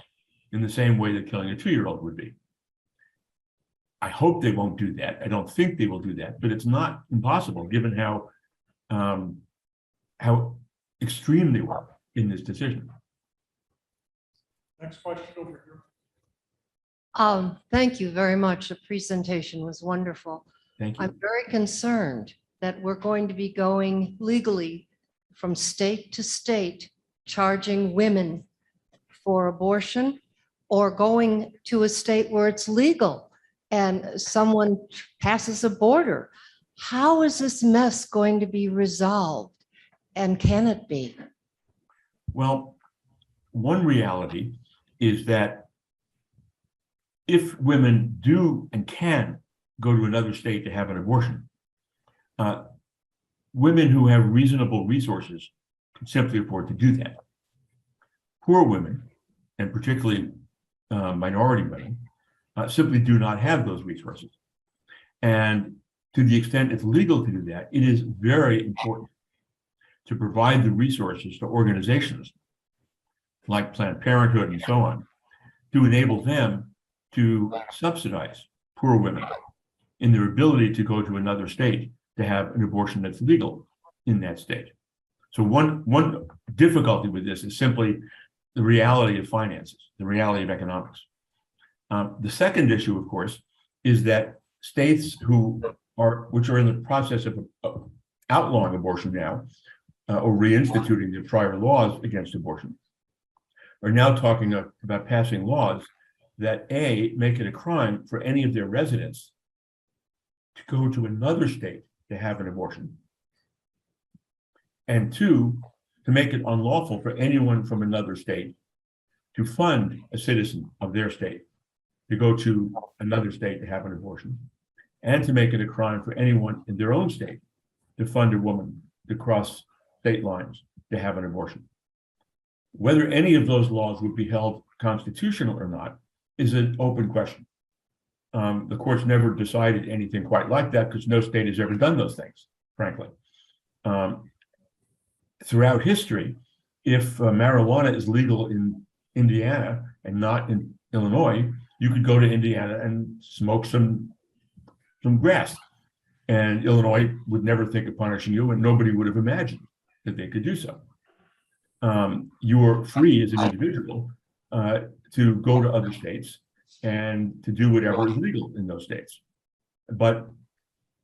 in the same way that killing a 2-year-old would be. I hope they won't do that. I don't think they will do that, but it's not impossible given how extreme they were in this decision. Next question over here. Thank you very much. The presentation was wonderful. Thank you. I'm very concerned that we're going to be going legally from state to state, charging women for abortion, or going to a state where it's legal and someone passes a border. How is this mess going to be resolved? And can it be? Well, one reality is that if women do and can go to another state to have an abortion, women who have reasonable resources can simply afford to do that. Poor women, and particularly minority women, simply do not have those resources. And to the extent it's legal to do that, it is very important to provide the resources to organizations like Planned Parenthood and so on, to enable them to subsidize poor women in their ability to go to another state to have an abortion that's legal in that state. So one difficulty with this is simply the reality of finances, the reality of economics. The second issue, of course, is that states which are in the process of outlawing abortion now, or reinstituting their prior laws against abortion, are now talking about passing laws that make it a crime for any of their residents to go to another state to have an abortion, and two, to make it unlawful for anyone from another state to fund a citizen of their state to go to another state to have an abortion, and to make it a crime for anyone in their own state to fund a woman to cross state lines to have an abortion. Whether any of those laws would be held constitutional or not is an open question. The courts never decided anything quite like that because no state has ever done those things, frankly. Throughout history, if marijuana is legal in Indiana and not in Illinois, you could go to Indiana and smoke some grass, and Illinois would never think of punishing you, and nobody would have imagined that they could do so. You are free as an individual to go to other states and to do whatever is legal in those states. But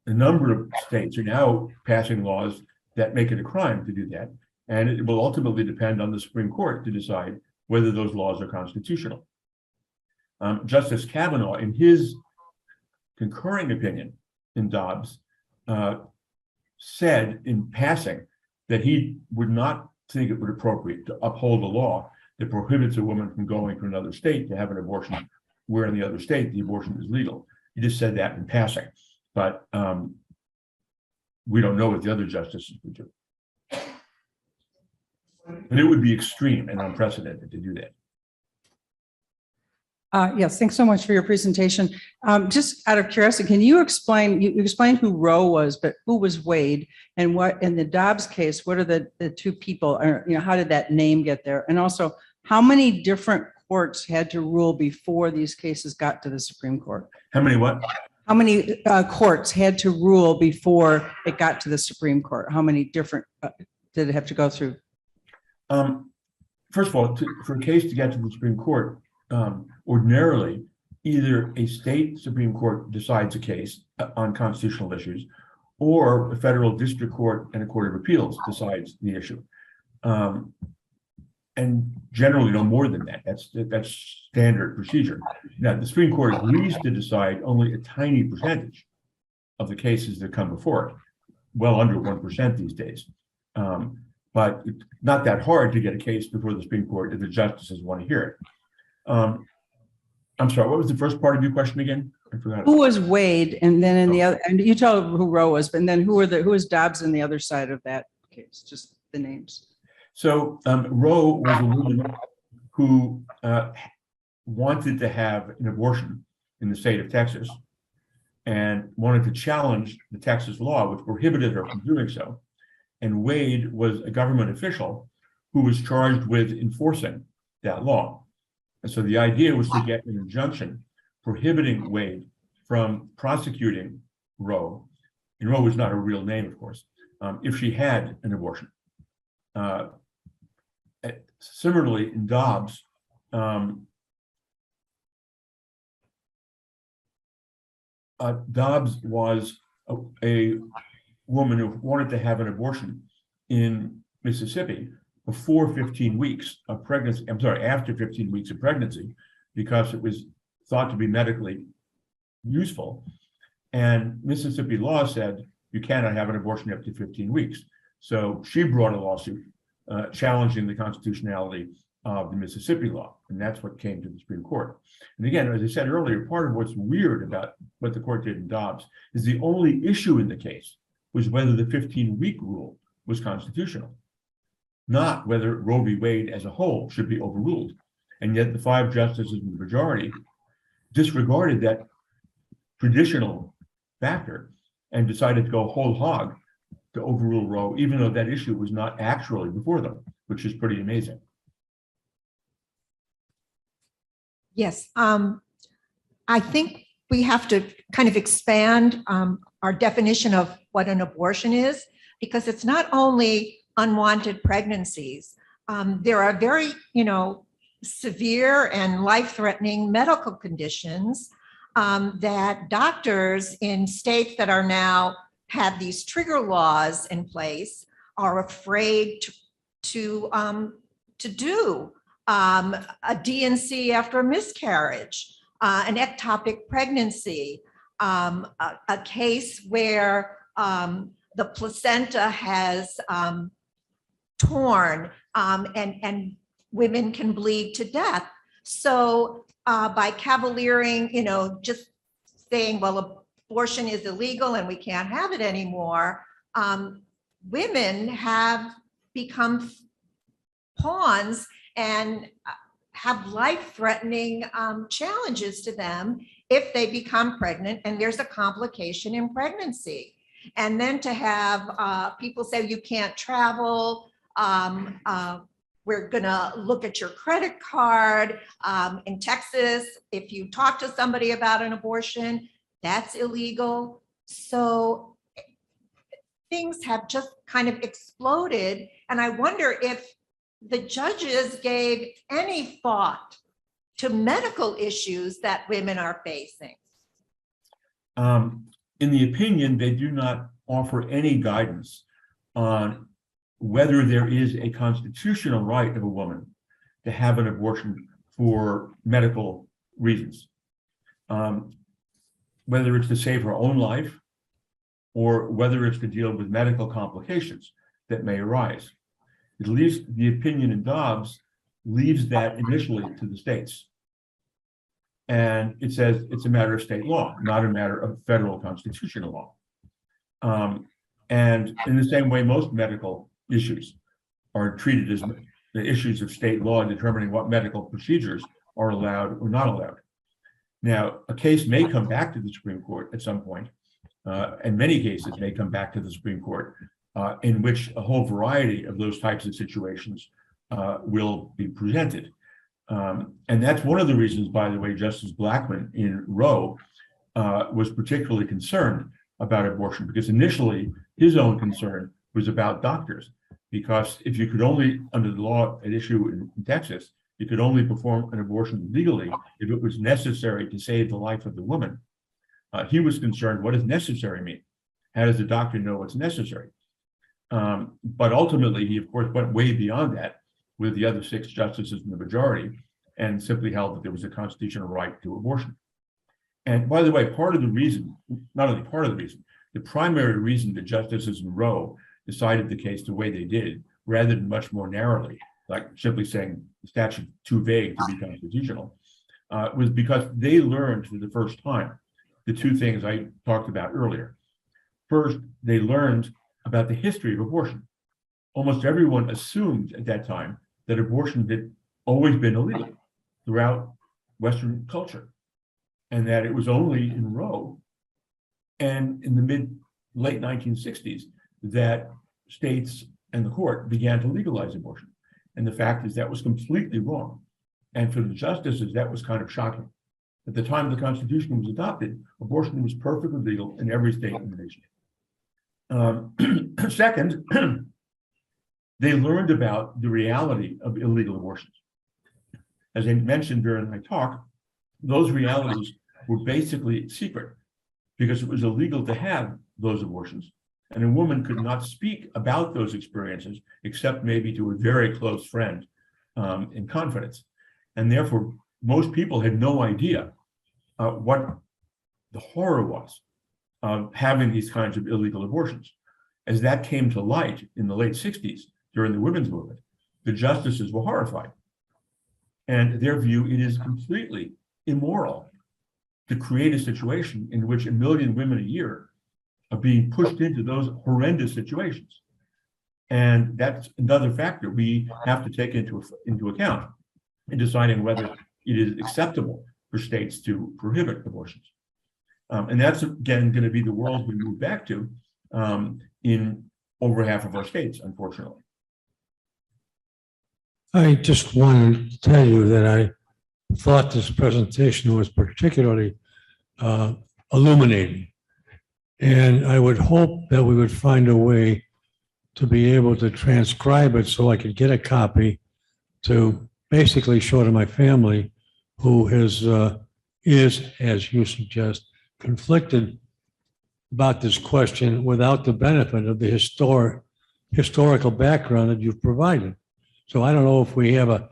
a number of states are now passing laws that make it a crime to do that, and it will ultimately depend on the Supreme Court to decide whether those laws are constitutional. Justice Kavanaugh, in his concurring opinion in Dobbs, said in passing that he would not think it would be appropriate to uphold a law that prohibits a woman from going to another state to have an abortion, where in the other state the abortion is legal. He just said that in passing, but we don't know what the other justices would do. But it would be extreme and unprecedented to do that. Yes, thanks so much for your presentation. Just out of curiosity, can you explain, you explained who Roe was, but who was Wade, and what, in the Dobbs case, what are the two people, or, how did that name get there? And also, how many different courts had to rule before these cases got to the Supreme Court? How many what? How many courts had to rule before it got to the Supreme Court? How many different did it have to go through? First of all, for a case to get to the Supreme Court, ordinarily, either a state Supreme Court decides a case on constitutional issues, or a federal district court and a court of appeals decides the issue. And generally no more than that. That's standard procedure. Now, the Supreme Court agrees to decide only a tiny percentage of the cases that come before it, well under 1% these days. But it's not that hard to get a case before the Supreme Court if the justices want to hear it. I'm sorry, what was the first part of your question again? I forgot. Who was Wade, and then in the other, and you tell who Roe was, and then who is Dobbs in the other side of that case? Just the names. So Roe was a woman who wanted to have an abortion in the state of Texas and wanted to challenge the Texas law, which prohibited her from doing so. And Wade was a government official who was charged with enforcing that law. And so the idea was to get an injunction prohibiting Wade from prosecuting Roe, and Roe was not a real name, of course, if she had an abortion. Similarly, in Dobbs, Dobbs was a woman who wanted to have an abortion in Mississippi before 15 weeks of pregnancy, after 15 weeks of pregnancy, because it was thought to be medically useful. And Mississippi law said you cannot have an abortion up to 15 weeks. So she brought a lawsuit challenging the constitutionality of the Mississippi law, and that's what came to the Supreme Court. And again, as I said earlier, part of what's weird about what the court did in Dobbs is the only issue in the case was whether the 15-week rule was constitutional, not whether Roe v. Wade as a whole should be overruled. And yet the 5 justices in the majority disregarded that traditional factor and decided to go whole hog to overrule Roe, even though that issue was not actually before them, which is pretty amazing. Yes, I think we have to kind of expand our definition of what an abortion is, because it's not only unwanted pregnancies. There are very, severe and life-threatening medical conditions that doctors in states that are now have these trigger laws in place are afraid to do. A DNC after a miscarriage, an ectopic pregnancy, a case where the placenta has torn and women can bleed to death. So by cavaliering, just saying, well, abortion is illegal and we can't have it anymore, women have become pawns and have life-threatening challenges to them if they become pregnant and there's a complication in pregnancy. And then to have people say you can't travel, we're gonna look at your credit card. In Texas, if you talk to somebody about an abortion, that's illegal. So things have just kind of exploded. And I wonder if the judges gave any thought to medical issues that women are facing. In the opinion, they do not offer any guidance on whether there is a constitutional right of a woman to have an abortion for medical reasons, whether it's to save her own life or whether it's to deal with medical complications that may arise. At least the opinion in Dobbs leaves that initially to the states. And it says it's a matter of state law, not a matter of federal constitutional law. And in the same way, most medical issues are treated as the issues of state law in determining what medical procedures are allowed or not allowed. Now, a case may come back to the Supreme Court at some point, and many cases may come back to the Supreme Court in which a whole variety of those types of situations will be presented. And that's one of the reasons, by the way, Justice Blackmun in Roe was particularly concerned about abortion, because initially his own concern was about doctors, because if you could only, under the law at issue in Texas, you could only perform an abortion legally if it was necessary to save the life of the woman. He was concerned, what does necessary mean? How does the doctor know what's necessary? But ultimately, he, of course, went way beyond that with the other 6 justices in the majority and simply held that there was a constitutional right to abortion. And by the way, part of the reason, not only part of the reason, the primary reason the justices in Roe decided the case the way they did, rather than much more narrowly, like simply saying the statute too vague to be constitutional, was because they learned for the first time the 2 things I talked about earlier. First, they learned about the history of abortion. Almost everyone assumed at that time that abortion had always been illegal throughout Western culture, and that it was only in Roe and in the late 1960s that states and the court began to legalize abortion. And the fact is that was completely wrong. And for the justices, that was kind of shocking. At the time the Constitution was adopted, abortion was perfectly legal in every state in the nation. Second, they learned about the reality of illegal abortions. As I mentioned during my talk, those realities were basically secret because it was illegal to have those abortions. And a woman could not speak about those experiences except maybe to a very close friend in confidence. And therefore, most people had no idea what the horror was of having these kinds of illegal abortions. As that came to light in the late 60s during the women's movement, the justices were horrified And their view, it is completely immoral to create a situation in which 1 million women a year are being pushed into those horrendous situations. And that's another factor we have to take into account in deciding whether it is acceptable for states to prohibit abortions. And that's, again, going to be the world we move back to in over half of our states, unfortunately. I just wanted to tell you that I thought this presentation was particularly illuminating. And I would hope that we would find a way to be able to transcribe it so I could get a copy to basically show to my family, who is, as you suggest, conflicted about this question without the benefit of the historical background that you've provided. So I don't know if we have an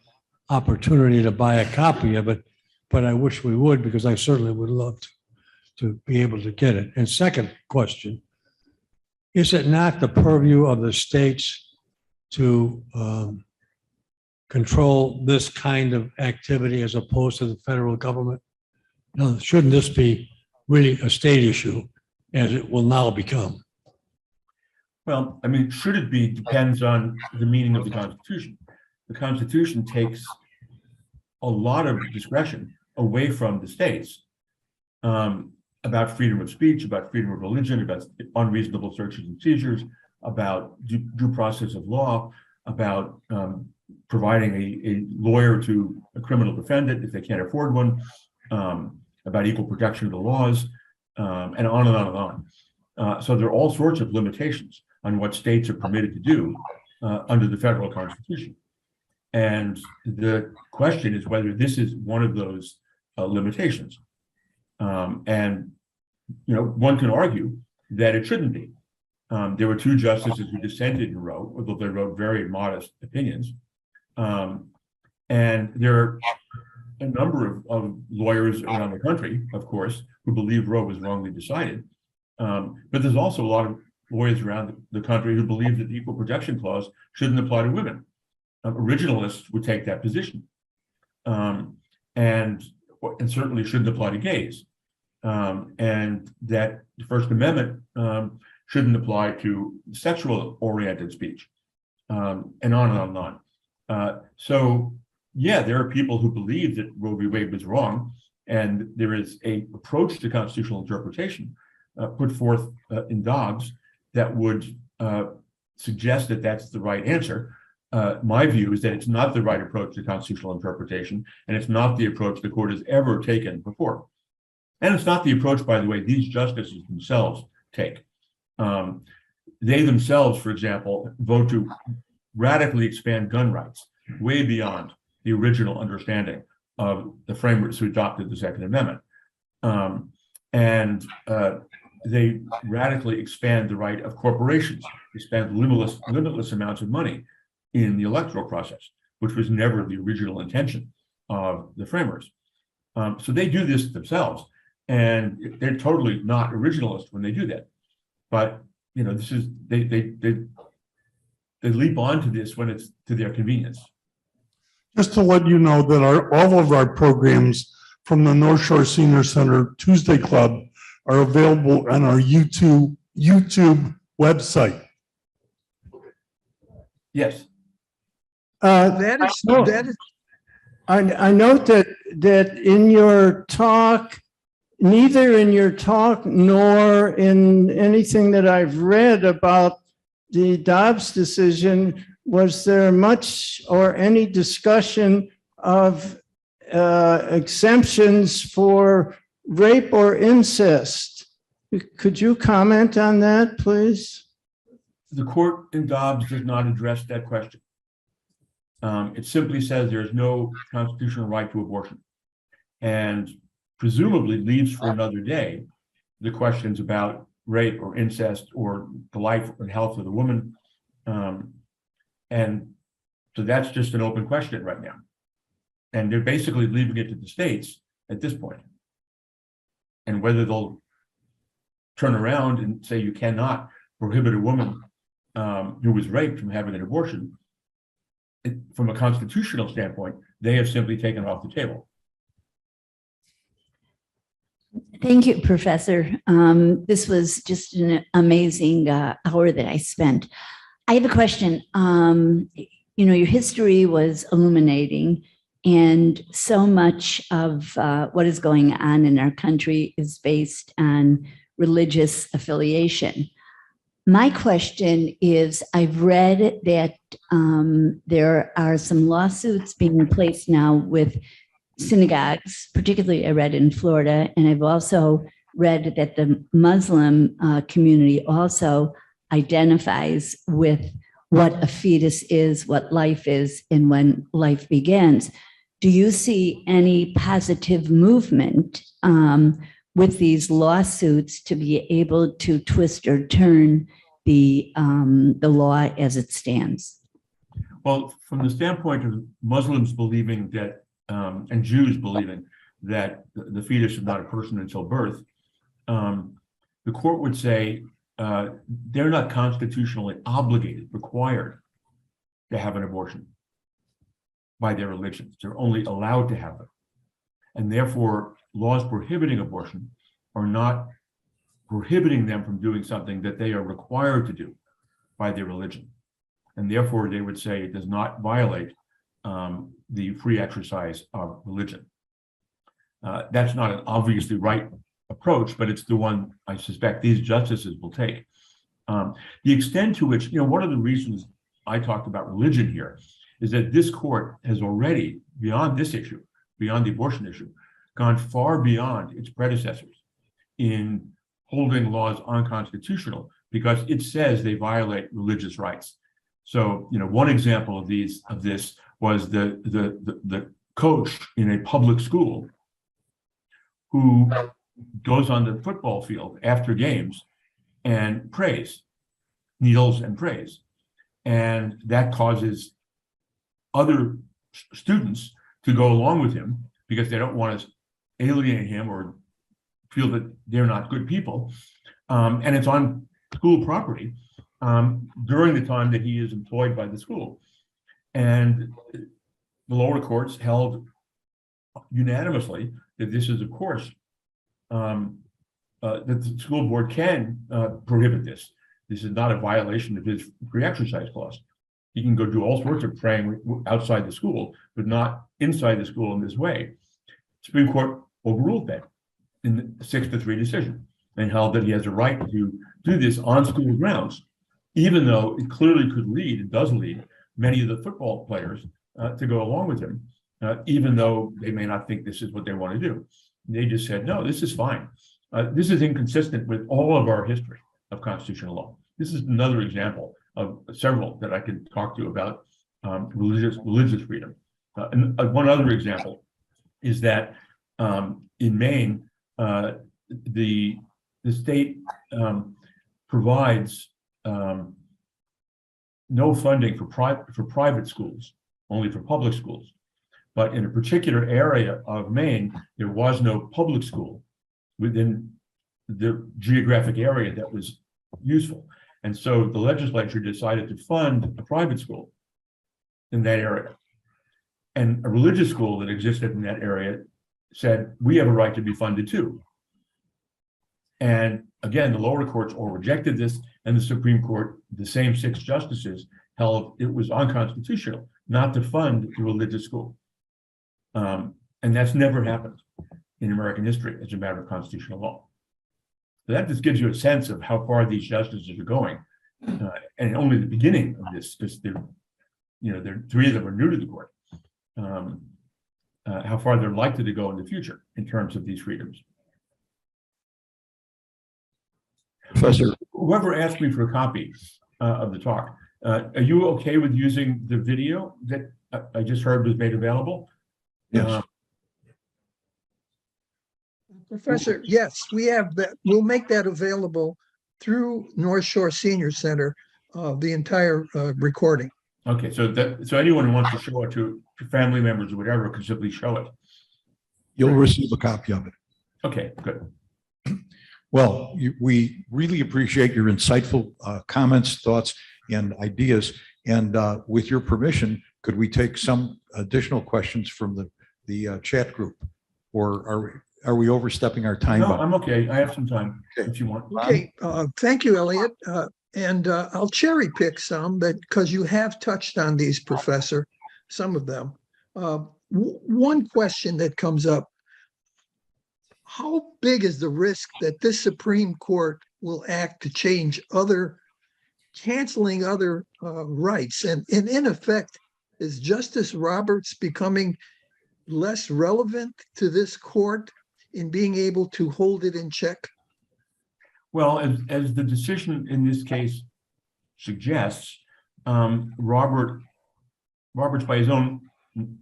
opportunity to buy a copy of it, but I wish we would, because I certainly would love to be able to get it. And second question, is it not the purview of the states to control this kind of activity as opposed to the federal government? Now, shouldn't this be really a state issue, as it will now become? Well, I mean, should it be depends on the meaning of the Constitution. The Constitution takes a lot of discretion away from the states about freedom of speech, about freedom of religion, about unreasonable searches and seizures, about due process of law, about providing a lawyer to a criminal defendant if they can't afford one, about equal protection of the laws, and on and on and on. So there are all sorts of limitations on what states are permitted to do under the federal Constitution. And the question is whether this is one of those limitations. And, you know, one can argue that it shouldn't be. There were 2 justices who dissented in Roe, although they wrote very modest opinions. And there are a number of lawyers around the country, of course, who believe Roe was wrongly decided. But there's also a lot of lawyers around the country who believe that the Equal Protection Clause shouldn't apply to women. Originalists would take that position, and certainly shouldn't apply to gays, and that the First Amendment shouldn't apply to sexual-oriented speech, and on and on and on. So, yeah, there are people who believe that Roe v. Wade was wrong, and there is an approach to constitutional interpretation put forth in Dobbs that would suggest that that's the right answer. My view is that it's not the right approach to constitutional interpretation, and it's not the approach the court has ever taken before. And it's not the approach, by the way, these justices themselves take. They themselves, for example, vote to radically expand gun rights way beyond the original understanding of the framers who adopted the Second Amendment. And they radically expand the right of corporations to spend limitless amounts of money in the electoral process, which was never the original intention of the framers. So they do this themselves, and they're totally not originalist when they do that. But you know, this is they leap onto this when it's to their convenience. Just to let you know that all of our programs from the North Shore Senior Center Tuesday Club are available on our YouTube website. Yes. That is, I note that in your talk, neither in your talk nor in anything that I've read about the Dobbs decision, was there much or any discussion of exemptions for rape or incest. Could you comment on that, please? The court in Dobbs does not address that question. It simply says there is no constitutional right to abortion, and presumably leaves for another day the questions about rape or incest or the life and health of the woman. And so that's just an open question right now. And they're basically leaving it to the states at this point. And whether they'll turn around and say you cannot prohibit a woman who was raped from having an abortion, from a constitutional standpoint, they have simply taken off the table. Thank you, Professor. This was just an amazing hour that I spent. I have a question. Your history was illuminating, and so much of what is going on in our country is based on religious affiliation. My question is, I've read that there are some lawsuits being placed now with synagogues, particularly I read in Florida, and I've also read that the Muslim community also identifies with what a fetus is, what life is, and when life begins. Do you see any positive movement with these lawsuits to be able to twist or turn the law as it stands? Well, from the standpoint of Muslims believing that, and Jews believing that the fetus is not a person until birth, the court would say they're not constitutionally obligated, required to have an abortion by their religions. They're only allowed to have them. And therefore, laws prohibiting abortion are not prohibiting them from doing something that they are required to do by their religion. And therefore, they would say it does not violate the free exercise of religion. That's not an obviously right approach, but it's the one I suspect these justices will take. The extent to which, one of the reasons I talked about religion here is that this court has already, beyond this issue, beyond the abortion issue, gone far beyond its predecessors in holding laws unconstitutional because it says they violate religious rights. So, one example of this was the coach in a public school who goes on the football field after games and prays, kneels and prays. And that causes other students to go along with him because they don't want to alienate him or feel that they're not good people. And it's on school property during the time that he is employed by the school. And the lower courts held unanimously that this is, of course, that the school board can prohibit this. This is not a violation of his free exercise clause. He can go do all sorts of praying outside the school, but not inside the school in this way. Supreme Court overruled that in the 6-3 decision and held that he has a right to do this on school grounds, even though it clearly could lead, it does lead, many of the football players to go along with him, even though they may not think this is what they want to do. They just said, no, this is fine. This is inconsistent with all of our history of constitutional law. This is another example of several that I could talk to you about religious freedom. And one other example is that in Maine, the state provides no funding for private schools, only for public schools. But in a particular area of Maine, there was no public school within the geographic area that was useful. And so the legislature decided to fund a private school in that area. And a religious school that existed in that area said, we have a right to be funded too. And again, the lower courts all rejected this, and the Supreme Court, the same 6 justices, held it was unconstitutional not to fund the religious school. And that's never happened in American history as a matter of constitutional law. So that just gives you a sense of how far these justices are going, and only the beginning of this, because they're 3 of them are new to the court. How far they're likely to go in the future in terms of these freedoms. Professor, Whoever asked me for a copy of the talk, are you okay with using the video that I just heard was made available? yes. Professor, yes, we have that. We'll make that available through North Shore Senior Center, the entire recording. Okay, so anyone who wants to show it to family members or whatever can simply show it. You'll receive a copy of it. Okay, good. Well, we really appreciate your insightful comments, thoughts, and ideas. And with your permission, could we take some additional questions from the chat group? Or are we overstepping our time? No, I'm okay. I have some time if you want. Okay, thank you, Elliot. And I'll cherry pick some because you have touched on these, Professor, some of them. One question that comes up, how big is the risk that this Supreme Court will act to change canceling other rights? And in effect, is Justice Roberts becoming less relevant to this court in being able to hold it in check? Well, as the decision in this case suggests, Roberts by his own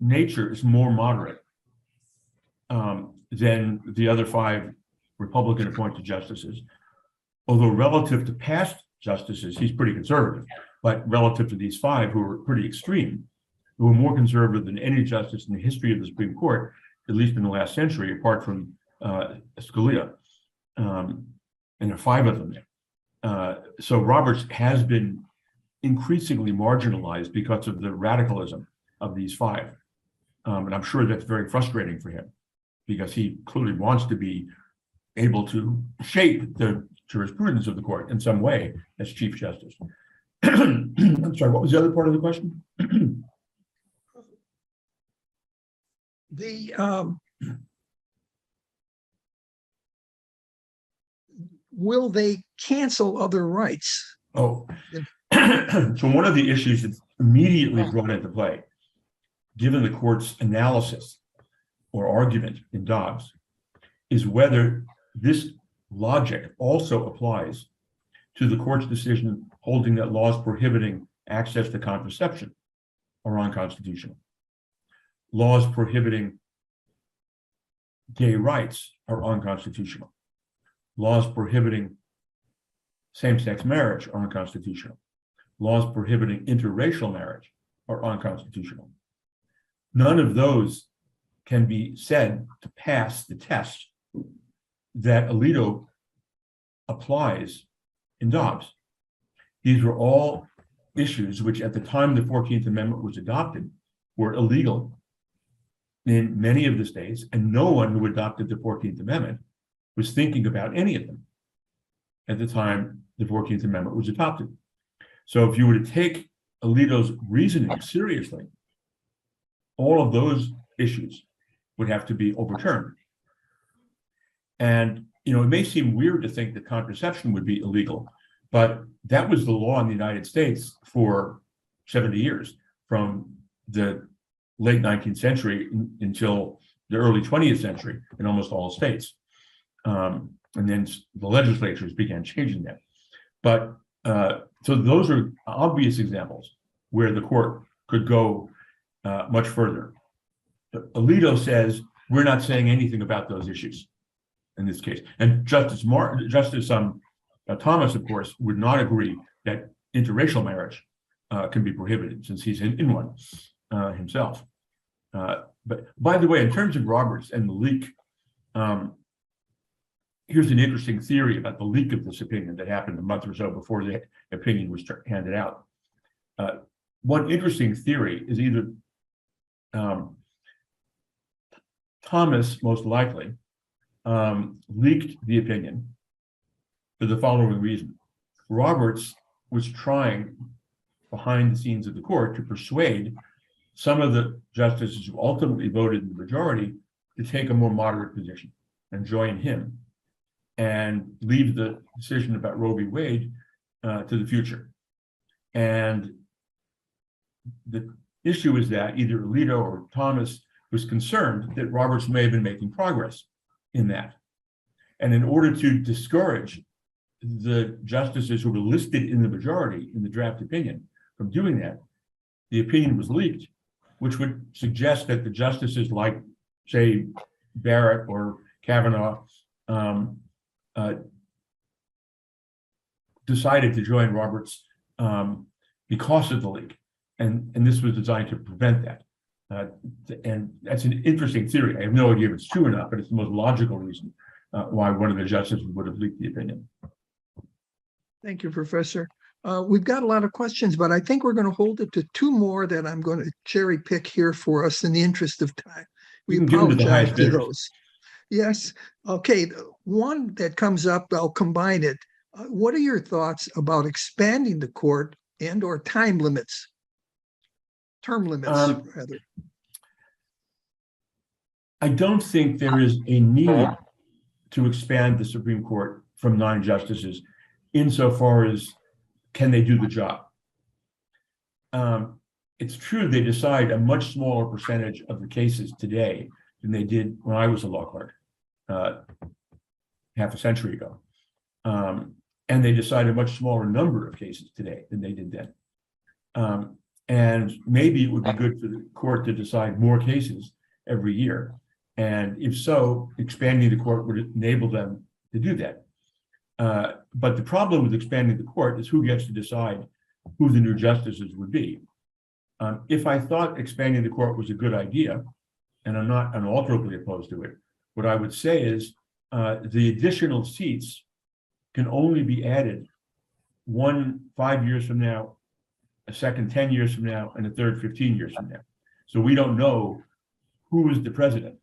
nature is more moderate than the other 5 Republican appointed justices. Although relative to past justices, he's pretty conservative, but relative to these 5 who are pretty extreme, who are more conservative than any justice in the history of the Supreme Court, at least in the last century, apart from Scalia. And there are 5 of them there. So Roberts has been increasingly marginalized because of the radicalism of these 5. And I'm sure that's very frustrating for him because he clearly wants to be able to shape the jurisprudence of the court in some way as Chief Justice. I'm sorry, what was the other part of the question? Will they cancel other rights? Oh, so one of the issues that's immediately brought into play, given the court's analysis or argument in Dobbs, is whether this logic also applies to the court's decision holding that laws prohibiting access to contraception are unconstitutional. Laws prohibiting gay rights are unconstitutional. Laws prohibiting same-sex marriage are unconstitutional. Laws prohibiting interracial marriage are unconstitutional. None of those can be said to pass the test that Alito applies in Dobbs. These were all issues which at the time the 14th Amendment was adopted were illegal in many of the states, and no one who adopted the 14th Amendment was thinking about any of them at the time the 14th Amendment was adopted. So if you were to take Alito's reasoning seriously, all of those issues would have to be overturned. And, it may seem weird to think that contraception would be illegal, but that was the law in the United States for 70 years, from the late 19th century until the early 20th century in almost all states. And then the legislatures began changing that. But so those are obvious examples where the court could go much further. Alito says, we're not saying anything about those issues in this case. And Justice Thomas, of course, would not agree that interracial marriage can be prohibited, since he's in one himself. But by the way, in terms of Roberts and the leak, here's an interesting theory about the leak of this opinion that happened a month or so before the opinion was handed out. One interesting theory is either Thomas, most likely, leaked the opinion for the following reason. Roberts was trying, behind the scenes of the court, to persuade some of the justices who ultimately voted in the majority to take a more moderate position and join him and leave the decision about Roe v. Wade to the future. And the issue is that either Alito or Thomas was concerned that Roberts may have been making progress in that. And in order to discourage the justices who were listed in the majority in the draft opinion from doing that, the opinion was leaked, which would suggest that the justices like, say, Barrett or Kavanaugh decided to join Roberts because of the leak. And this was designed to prevent that. And that's an interesting theory. I have no idea if it's true or not, but it's the most logical reason why one of the justices would have leaked the opinion. Thank you, Professor. We've got a lot of questions, but I think we're going to hold it to two more that I'm going to cherry pick here for us in the interest of time. We You can give them to the apologize highest for bidder. those. Yes. Okay. One that comes up, I'll combine it. What are your thoughts about expanding the court and or time limits? Term limits, rather. I don't think there is a need to expand the Supreme Court from 9 justices insofar as can they do the job. It's true they decide a much smaller percentage of the cases today than they did when I was a law clerk half a century ago. And they decide a much smaller number of cases today than they did then. And maybe it would be good for the court to decide more cases every year. And if so, expanding the court would enable them to do that. But the problem with expanding the court is who gets to decide who the new justices would be. If I thought expanding the court was a good idea, and I'm not unalterably opposed to it, what I would say is the additional seats can only be added, one 5 years from now, a second 10 years from now, and a third 15 years from now. So we don't know who is the president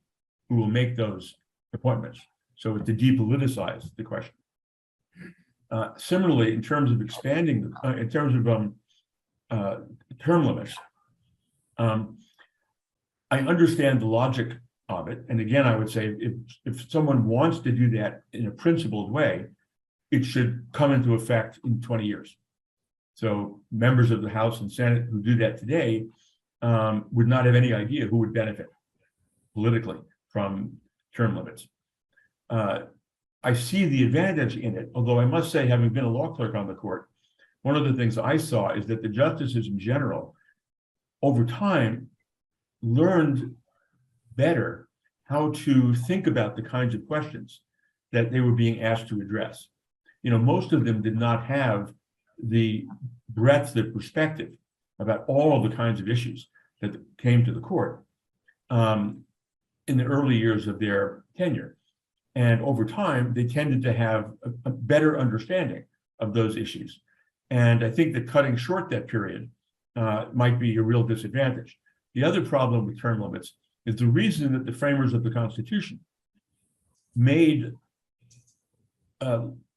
who will make those appointments. So to depoliticize the question. Similarly, in terms of expanding, in terms of term limits, I understand the logic of it. And again, I would say if someone wants to do that in a principled way, it should come into effect in 20 years. So members of the House and Senate who do that today would not have any idea who would benefit politically from term limits. I see the advantage in it, although I must say, having been a law clerk on the court, one of the things I saw is that the justices in general, over time, learned better how to think about the kinds of questions that they were being asked to address. You know, most of them did not have the breadth of perspective about all of the kinds of issues that came to the court in the early years of their tenure. And over time, they tended to have a better understanding of those issues. And I think that cutting short that period might be a real disadvantage. The other problem with term limits is the reason that the framers of the Constitution made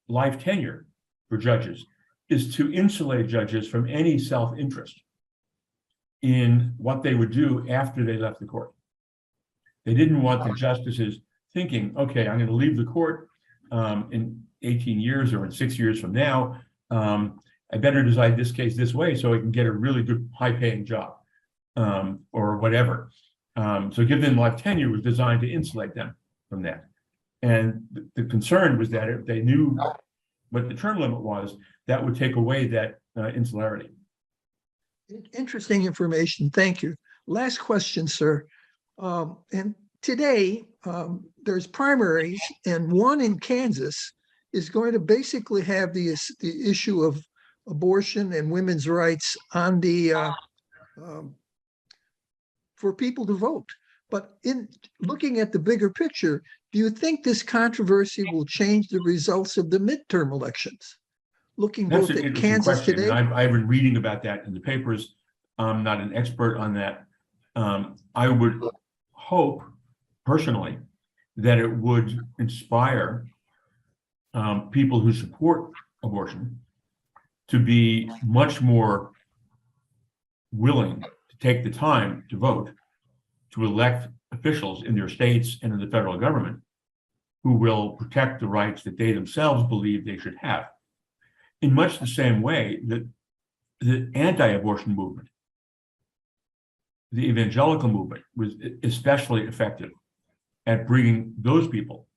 life tenure for judges is to insulate judges from any self-interest in what they would do after they left the court. They didn't want the justices thinking, okay, I'm going to leave the court in 18 years or in 6 years from now. I better decide this case this way so I can get a really good high-paying job or whatever. So give them life tenure was designed to insulate them from that. And the concern was that if they knew what the term limit was, that would take away that insularity. Interesting information. Thank you. Last question, sir. And today, there's primaries, and one in Kansas is going to basically have the issue of abortion and women's rights on the for people to vote. But in looking at the bigger picture, do you think this controversy will change the results of the midterm elections? Looking That's both an at interesting Kansas question. today. I've been reading about that in the papers. I'm not an expert on that. I would hope personally that it would inspire people who support abortion to be much more willing to take the time to vote, to elect officials in their states and in the federal government who will protect the rights that they themselves believe they should have. In much the same way that the anti-abortion movement, the evangelical movement, was especially effective at bringing those people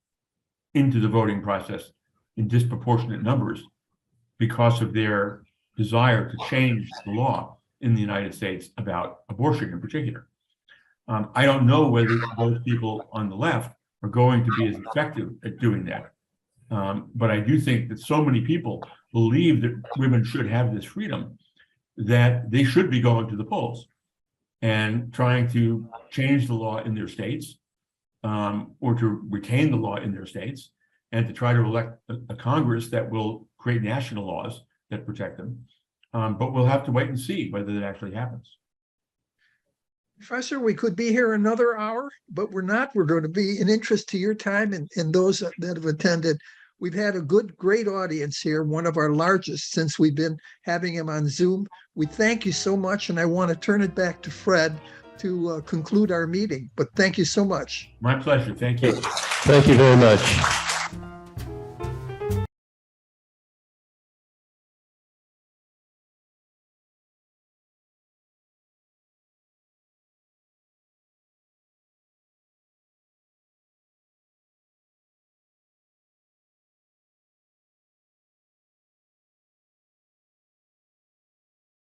into the voting process in disproportionate numbers because of their desire to change the law in the United States about abortion in particular. I don't know whether those people on the left are going to be as effective at doing that. But I do think that so many people believe that women should have this freedom that they should be going to the polls and trying to change the law in their states or to retain the law in their states and to try to elect a Congress that will create national laws that protect them But we'll have to wait and see whether that actually happens. Professor, we could be here another hour, but we're not. We're going to be in interest to your time and those that have attended. We've had a great audience here, one of our largest since we've been having him on Zoom. We thank you so much, and I want to turn it back to Fred to conclude our meeting. But thank you so much. My pleasure. Thank you. Thank you very much.